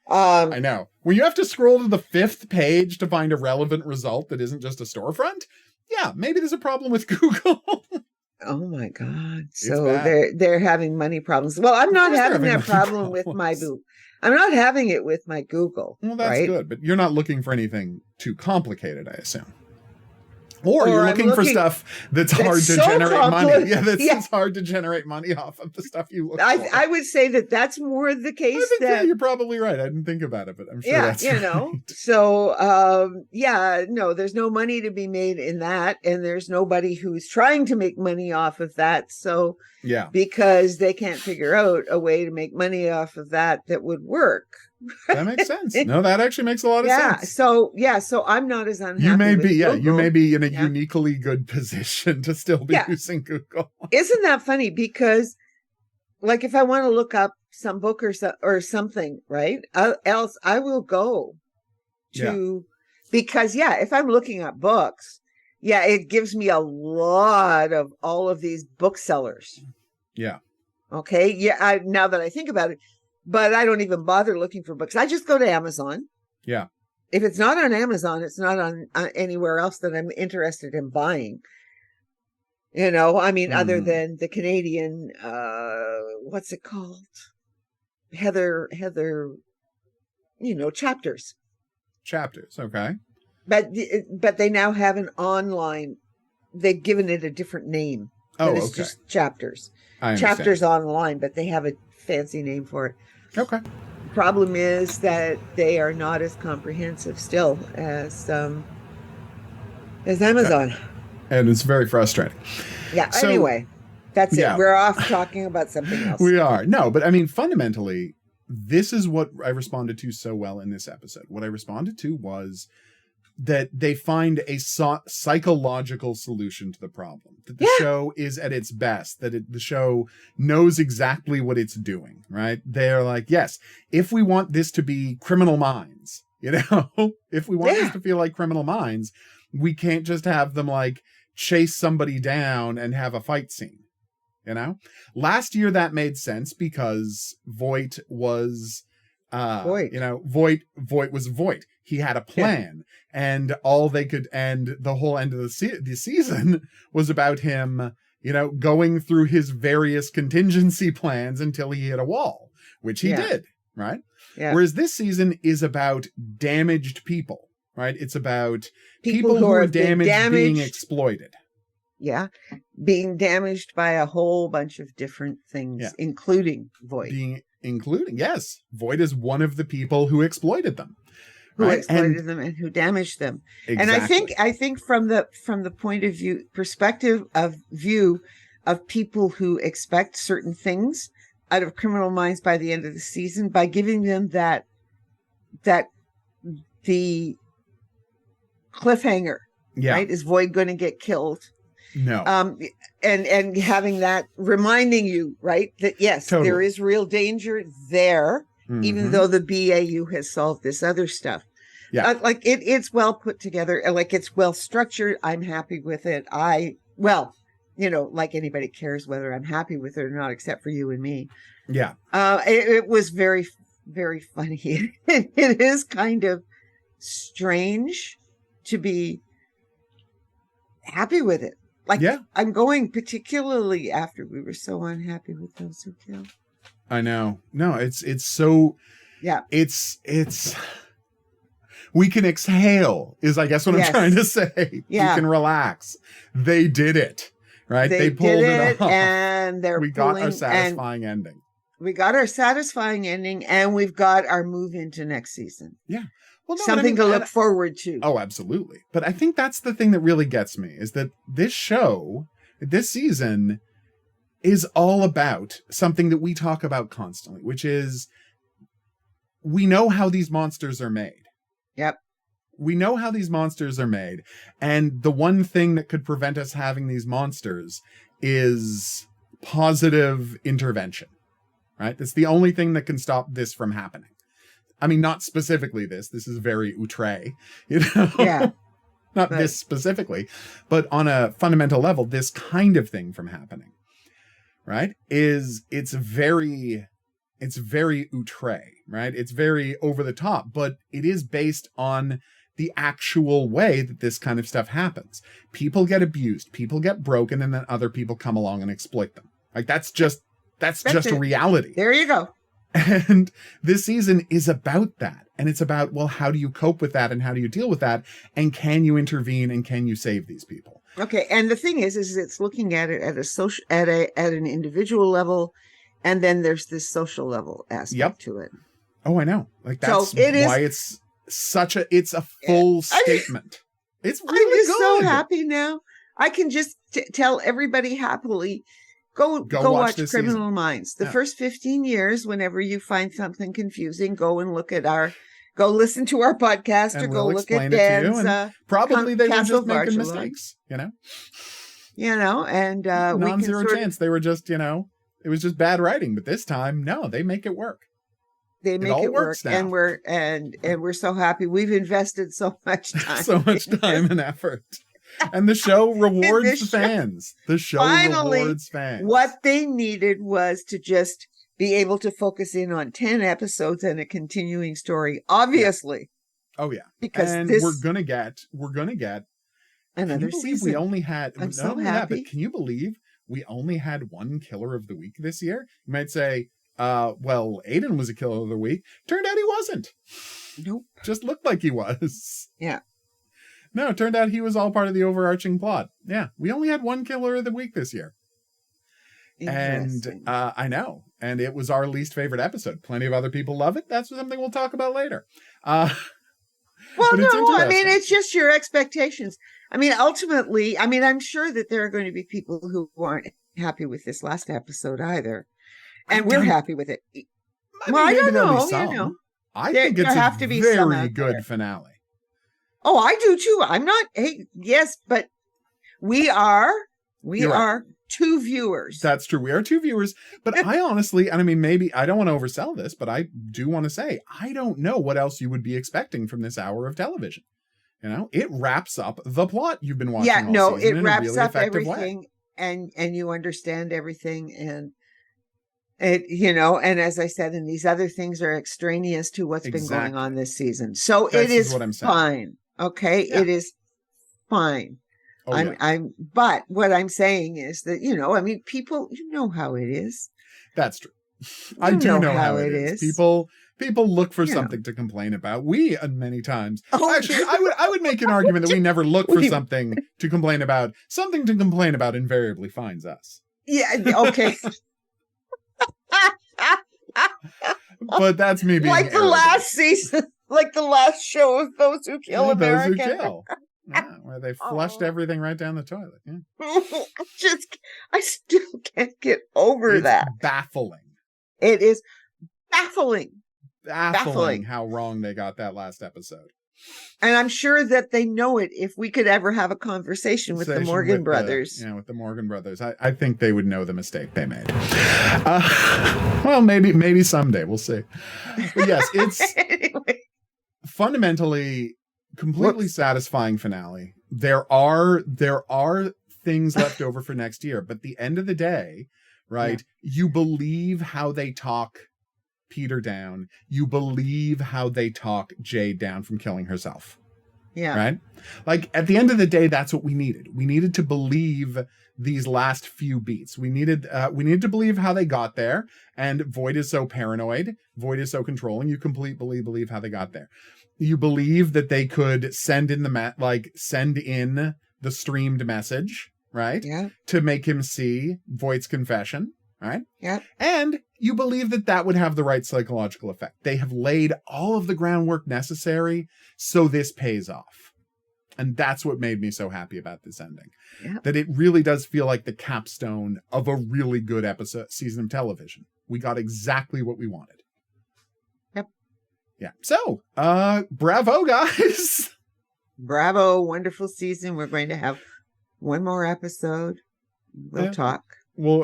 I know. When you have to scroll to the 5th page to find a relevant result that isn't just a storefront, yeah, maybe there's a problem with Google. Oh my God! So they're having money problems. Well, I'm not having that problem with my boo. I'm not having it with my Google. Well, that's good, but you're not looking for anything too complicated, I assume. Or you're looking for stuff that's hard to generate money. Yeah, it's hard to generate money off of the stuff you look for. I would say that's more the case. I think you're probably right. I didn't think about it, but I'm sure that's right. So, no, there's no money to be made in that. And there's nobody who's trying to make money off of that. So, because they can't figure out a way to make money off of that would work. That makes sense. No, that actually makes a lot of sense. So I'm not as unhappy. You may be in a uniquely good position to still be using Google. Isn't that funny? Because, like, if I want to look up some book or something, right? Else I will go to because if I'm looking at books, it gives me a lot of all of these booksellers. Yeah. Okay. Yeah. Now that I think about it. But I don't even bother looking for books. I just go to Amazon. Yeah. If it's not on Amazon, it's not on anywhere else that I'm interested in buying. Other than the Canadian, what's it called? Heather, chapters. Chapters. Okay. But they now have an online, they've given it a different name. Oh, it's just chapters. I understand. Chapters online, but they have a fancy name for it. Okay. Problem is that they are not as comprehensive still as Amazon. And it's very frustrating. Yeah. So, anyway, that's it. We're off talking about something else. We are. No, but I mean, fundamentally, this is what I responded to so well in this episode. What I responded to was that they find a psychological solution to the problem. That the show is at its best. That the show knows exactly what it's doing, right? They're like, yes, if we want this to be Criminal Minds, if we want this to feel like Criminal Minds, we can't just have them like chase somebody down and have a fight scene. Last year that made sense because Voight was Voight was Voight. He had a plan, and the whole end of the season was about him, going through his various contingency plans until he hit a wall, which he did, right? Yeah. Whereas this season is about damaged people, right? It's about people who are damaged being exploited. Yeah. Being damaged by a whole bunch of different things, including Void. Yes. Void is one of the people who exploited them. Who exploited them and who damaged them. Exactly. And I think from the point of view, perspective of view of people who expect certain things out of Criminal Minds by the end of the season, by giving them that the cliffhanger, right? Is Void going to get killed? No. And having that reminding you, right, that yes, there is real danger there, even though the BAU has solved this other stuff. Yeah. Like it's well put together, like it's well structured. I'm happy with it. Like anybody cares whether I'm happy with it or not, except for you and me. Yeah. It was very, very funny. It is kind of strange to be happy with it. Like, I'm going particularly after we were so unhappy with those who killed. I know. No, it's so. Yeah. It's. We can exhale is, I guess, what I'm trying to say. Yeah. We can relax. They did it, right? They pulled it off. And we got our satisfying ending. We got our satisfying ending, and we've got our move into next season. Yeah. Well, no, something to look forward to. Oh, absolutely. But I think that's the thing that really gets me, is that this show, this season, is all about something that we talk about constantly, which is we know how these monsters are made. Yep. We know how these monsters are made. And the one thing that could prevent us having these monsters is positive intervention, right? That's the only thing that can stop this from happening. I mean, not specifically this. This is very outre, Yeah. Not this specifically, but on a fundamental level, this kind of thing from happening, right? It's very outre, right? It's very over the top, but it is based on the actual way that this kind of stuff happens. People get abused, people get broken, and then other people come along and exploit them. Like that's just a reality. There you go. And this season is about that. And it's about, well, how do you cope with that and how do you deal with that? And can you intervene and can you save these people? Okay. And the thing is it's looking at it at a social, at an individual level. And then there's this social level aspect to it. Oh, I know. Like that's why it's a full statement. It's really I'm just good. so happy now. I can just tell everybody happily, Go watch Criminal season. Minds. The first 15 years, whenever you find something confusing, go listen to our podcast, and or go look at Dan's. Probably they were just making mistakes, and non-zero chance. They were just, it was just bad writing. But this time, no, they make it work. They make it work, and we're so happy. We've invested so much time, and effort. And the show rewards the fans. The show rewards fans. What they needed was to just be able to focus in on 10 episodes and a continuing story, obviously. Yeah. Oh, yeah. Because we're gonna get another season. We only had, I'm so happy. Can you believe we only had one killer of the week this year? You might say, well, Aiden was a killer of the week. Turned out he wasn't. Nope. Just looked like he was. Yeah. No, it turned out he was all part of the overarching plot. Yeah, we only had one killer of the week this year. And I know. And it was our least favorite episode. Plenty of other people love it. That's something we'll talk about later. Well, no, I mean, it's just your expectations. I mean, ultimately, I'm sure that there are going to be people who aren't happy with this last episode either. And we're happy with it. I don't know. I think it's a very good finale. Oh, I do too. I'm not. Hey, yes, but we are two viewers. That's true. We are two viewers. But I honestly, and I mean, maybe I don't want to oversell this, but I do want to say I don't know what else you would be expecting from this hour of television. It wraps up the plot you've been watching. Yeah, all season it wraps really up everything, and you understand everything, and it, and as I said, and these other things are extraneous to what's been going on this season. So it is what I'm saying. Fine. Okay, it is fine. But what I'm saying is that, people, how it is. That's true. I do know how it is. People look for Yeah. something to complain about. We, many times. Oh. Actually, I would make an argument that we never look for something to complain about. Something to complain about invariably finds us. Yeah. Okay. But that's me being Like the arrogant. last season, like the last show of Those Who Kill Yeah, America. Those Who Kill. Yeah, where they flushed Oh. everything right down the toilet. Yeah. I still can't get over It's that. baffling. It is baffling. Baffling how wrong they got that last episode. And I'm sure that they know it if we could ever have a conversation with the Conversation Morgan with brothers. with the Morgan brothers. I think they would know the mistake they made. Well, maybe someday. We'll see. But yes, it's Anyway, fundamentally completely satisfying finale. There are things left over for next year, but at the end of the day, right, you believe how they talk Peter down. You believe how they talk Jade down from killing herself. yeah. Right? Like, at the end of the day, that's what we needed. We needed to believe these last few beats. We needed to believe how they got there. And Voight is so paranoid. Voight is so controlling. You completely believe how they got there. You believe that they could send in the streamed message, right? Yeah. To make him see Voight's confession, right? Yeah. And you believe that would have the right psychological effect. They have laid all of the groundwork necessary so this pays off. And that's what made me so happy about this ending. Yeah. That it really does feel like the capstone of a really good season of television. We got exactly what we wanted. Yep. Yeah. So, bravo, guys. Bravo. Wonderful season. We're going to have one more episode. We'll Yeah. talk. Well,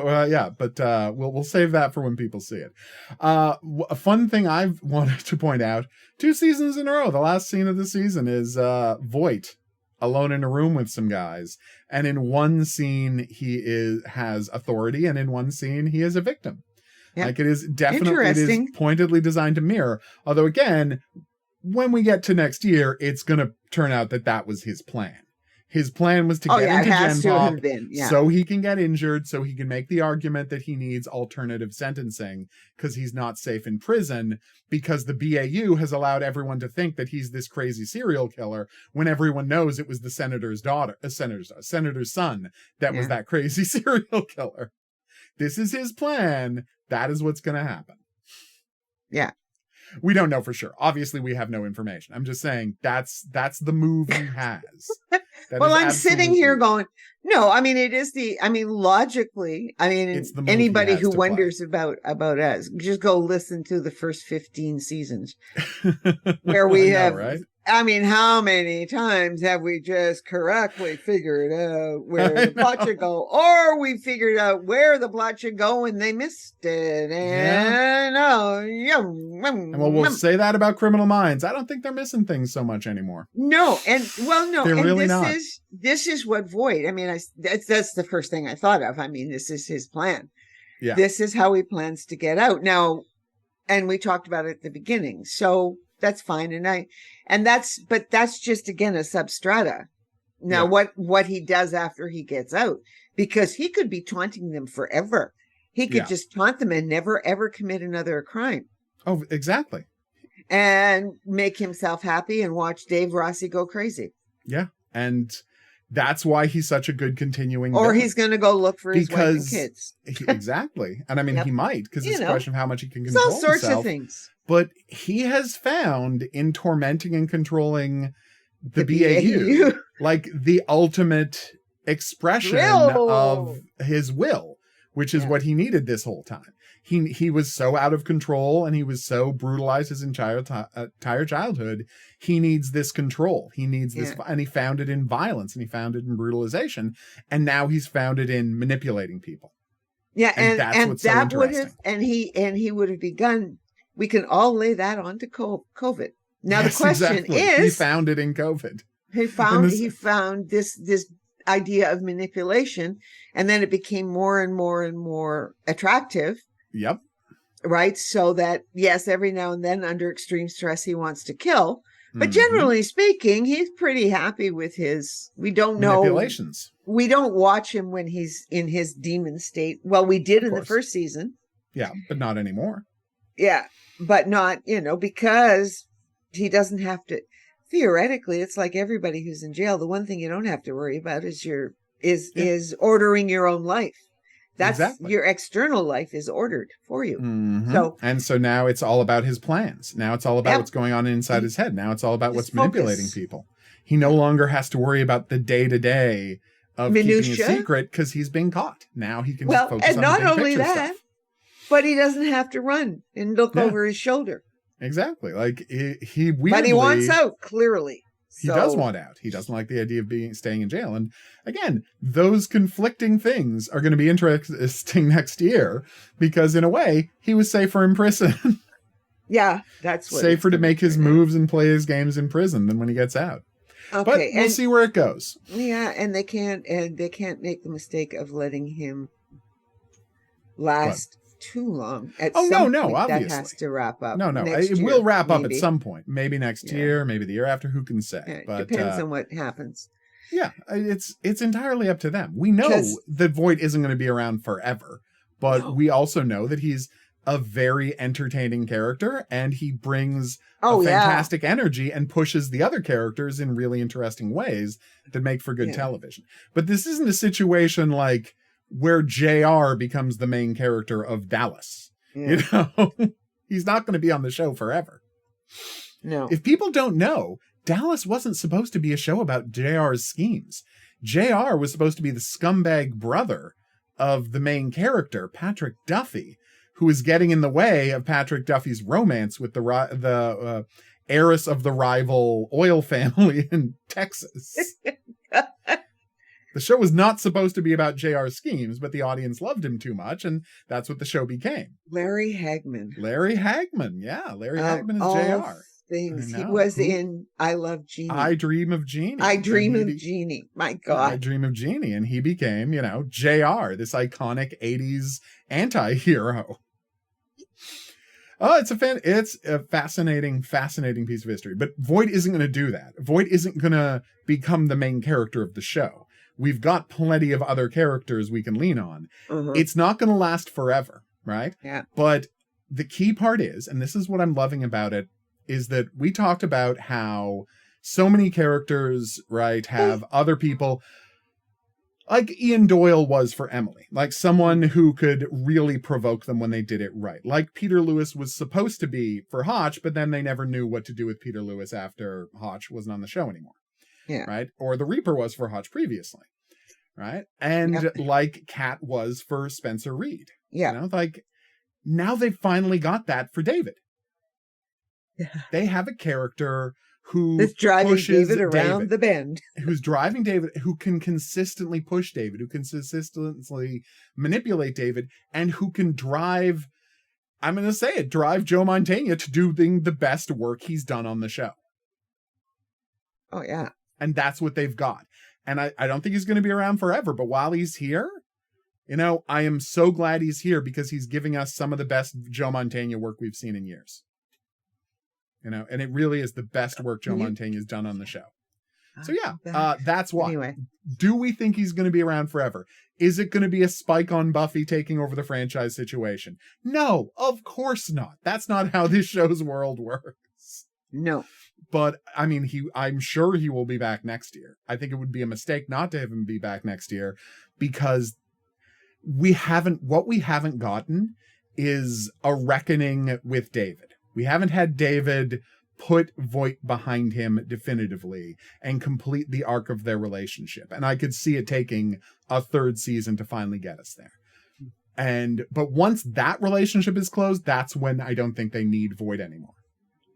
but we'll save that for when people see it. A fun thing I've wanted to point out: 2 seasons in a row, the last scene of the season is Voight alone in a room with some guys, and in one scene he has authority, and in one scene he is a victim. Yeah. Like, it is Interesting. pointedly designed to mirror. Although, again, when we get to next year, it's going to turn out that was his plan. His plan was to get It into has Gen to Pop have been. Yeah. so he can get injured, so he can make the argument that he needs alternative sentencing because he's not safe in prison, because the BAU has allowed everyone to think that he's this crazy serial killer when everyone knows it was the senator's son that was that crazy serial killer. This is his plan. That is what's going to happen. Yeah. We don't know for sure. Obviously, we have no information. I'm just saying that's the move he has. That Well, is I'm sitting here absolutely- going, no, I mean, logically, It's the move he anybody has who to play. wonders about us, just go listen to the first 15 seasons where we I know, have, right? I mean, how many times have we just correctly figured out where the plot should go, or we figured out where the plot should go and they missed it? And And we'll say that about Criminal Minds. I don't think they're missing things so much anymore. no, They're and really not. this is what Voight. I mean, that's the first thing I thought of. I mean, this is his plan. Yeah. This is how he plans to get out now, and we talked about it at the beginning, so that's fine. But that's just, again, a substrata. Now, what he does after he gets out, because he could be taunting them forever. He could just taunt them and never ever commit another crime. Oh, exactly. And make himself happy and watch Dave Rossi go crazy. Yeah. And that's why he's such a good continuing Or villain. he's going to go look for his wife and Because kids. Exactly. And I mean, Yep. he might, because it's a know. question of how much he can There's control all sorts himself. of things. But he has found in tormenting and controlling the BAU. BAU, like the ultimate expression Will. of his will, which is Yeah. what he needed this whole time. He was so out of control and he was so brutalized his entire childhood. He needs this control. He needs this, and he found it in violence, and he found it in brutalization, and now he's found it in manipulating people. Yeah, And that's and what's so that would interesting. have he would have begun. We can all lay that onto COVID. Now Yes, the question exactly. He is, found it in COVID. he found this idea of manipulation, and then it became more and more and more attractive. Yep. Right, so that yes, every now and then under extreme stress he wants to kill, but Mhm. generally speaking, he's pretty happy with his. We don't know. Manipulations. We don't watch him when he's in his demon state. Well, we did in the course. first season. Yeah, but not anymore. Yeah, but not, because he doesn't have to. Theoretically, it's like everybody who's in jail. The one thing you don't have to worry about is is ordering your own life. That's Exactly. Your external life is ordered for you. And so now it's all about his plans. Now it's all about what's going on inside his head. Now it's all about what's manipulating people. He no longer has to worry about the day-to-day of Minutia. keeping a secret because he's being caught. Now he can just focus and on not the big only picture that, stuff. but he doesn't have to run and look over his shoulder. Exactly. Like he weirdly, but he wants out, clearly. He does want out. He doesn't like the idea of staying in jail. And again, those conflicting things are going to be interesting next year because in a way, he was safer in prison. Yeah, that's what safer to make his moves and play his games in prison than when he gets out. Okay, but we'll see where it goes. Yeah, and they can't make the mistake of letting him last too long. Obviously that has to wrap up. It will wrap up at some point. Maybe next year, maybe the year after. Who can say? Yeah, but depends on what happens. Yeah, it's entirely up to them. We know that Voight isn't going to be around forever, but we also know that he's a very entertaining character, and he brings fantastic energy and pushes the other characters in really interesting ways that make for good television. But this isn't a situation like where JR becomes the main character of Dallas. You know, he's not going to be on the show forever. No. If people don't know, Dallas wasn't supposed to be a show about JR's schemes. JR was supposed to be the scumbag brother of the main character, Patrick Duffy, who is getting in the way of Patrick Duffy's romance with the heiress of the rival oil family in Texas. The show was not supposed to be about JR's schemes, but the audience loved him too much, and that's what the show became. Larry Hagman. Larry Hagman, yeah. Larry Hagman is JR. Things. He was in I Love Jeannie. I Dream of Jeannie. I Dream of Jeannie. My God. I Dream of Jeannie. And he became, JR, this iconic 80s anti-hero. Oh, it's a fascinating piece of history. But Voight isn't going to do that. Voight isn't going to become the main character of the show. We've got plenty of other characters we can lean on. It's not going to last forever, right? Yeah. But the key part is, and this is what I'm loving about it, is that we talked about how so many characters, right, have other people, like Ian Doyle was for Emily, like someone who could really provoke them when they did it right. Like Peter Lewis was supposed to be for Hotch, but then they never knew what to do with Peter Lewis after Hotch wasn't on the show anymore. Yeah. Right? Or the Reaper was for Hotch previously. Right? And like Kat was for Spencer Reid. Yeah. Like now they've finally got that for David. Yeah. They have a character who is driving David around the bend. Who's driving David, who can consistently push David, who can consistently manipulate David, and who can drive, I'm going to say it, drive Joe Mantegna to doing the best work he's done on the show. Oh, yeah. And that's what they've got. And I don't think he's going to be around forever, but while he's here, I am so glad he's here because he's giving us some of the best Joe Mantegna work we've seen in years. And it really is the best work Joe Mantegna has done on the show. So that's why. Anyway. Do we think he's going to be around forever? Is it going to be a Spike on Buffy taking over the franchise situation? No, of course not. That's not how this show's world works. No. But I'm sure he will be back next year. I think it would be a mistake not to have him be back next year because what we haven't gotten is a reckoning with David. We haven't had David put Voight behind him definitively and complete the arc of their relationship. And I could see it taking a third season to finally get us there. But once that relationship is closed, that's when I don't think they need Voight anymore.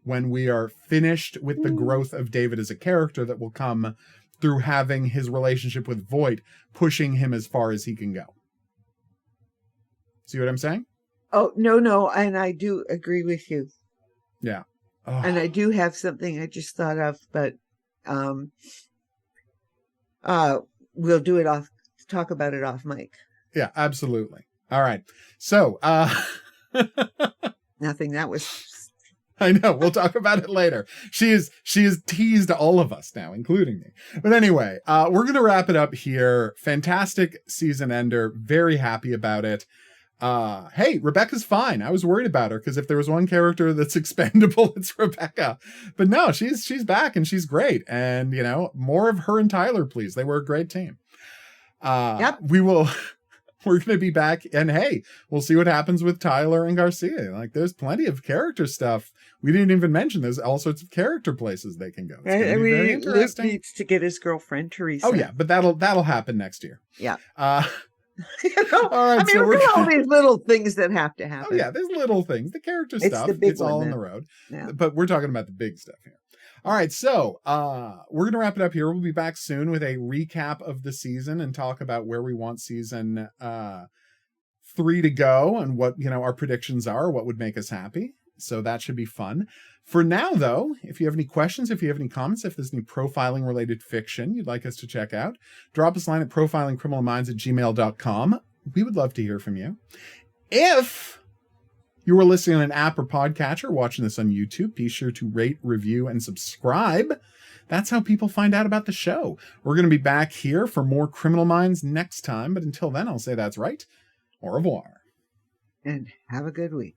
When we are finished with the growth of David as a character that will come through having his relationship with Voight pushing him as far as he can go. See what I'm saying? Oh, no. And I do agree with you. Yeah. Oh. And I do have something I just thought of, but we'll talk about it off mic. Yeah, absolutely. All right. So, nothing. That was... I know. We'll talk about it later. She is teased all of us now, including me. But anyway, we're going to wrap it up here. Fantastic season ender. Very happy about it. Hey, Rebecca's fine. I was worried about her because if there was one character that's expendable, it's Rebecca. But no, she's back and she's great. And more of her and Tyler, please. They were a great team. Yep. We're going to be back, and hey, we'll see what happens with Tyler and Garcia. Like, there's plenty of character stuff. We didn't even mention there's all sorts of character places they can go. It's going to be very interesting. Luke needs to get his girlfriend Teresa. Oh yeah, but that'll happen next year. Yeah. All right, so we're all these little things that have to happen. Oh yeah, there's little things. The character stuff, it's all on the road. Yeah. But we're talking about the big stuff here. All right, so we're going to wrap it up here. We'll be back soon with a recap of the season and talk about where we want season 3 to go and what, our predictions are, what would make us happy. So that should be fun. For now, though, if you have any questions, if you have any comments, if there's any profiling-related fiction you'd like us to check out, drop us a line at profilingcriminalminds@gmail.com. We would love to hear from you. If you are listening on an app or podcatcher, watching this on YouTube, be sure to rate, review, and subscribe. That's how people find out about the show. We're going to be back here for more Criminal Minds next time, but until then, I'll say that's right. Au revoir. And have a good week.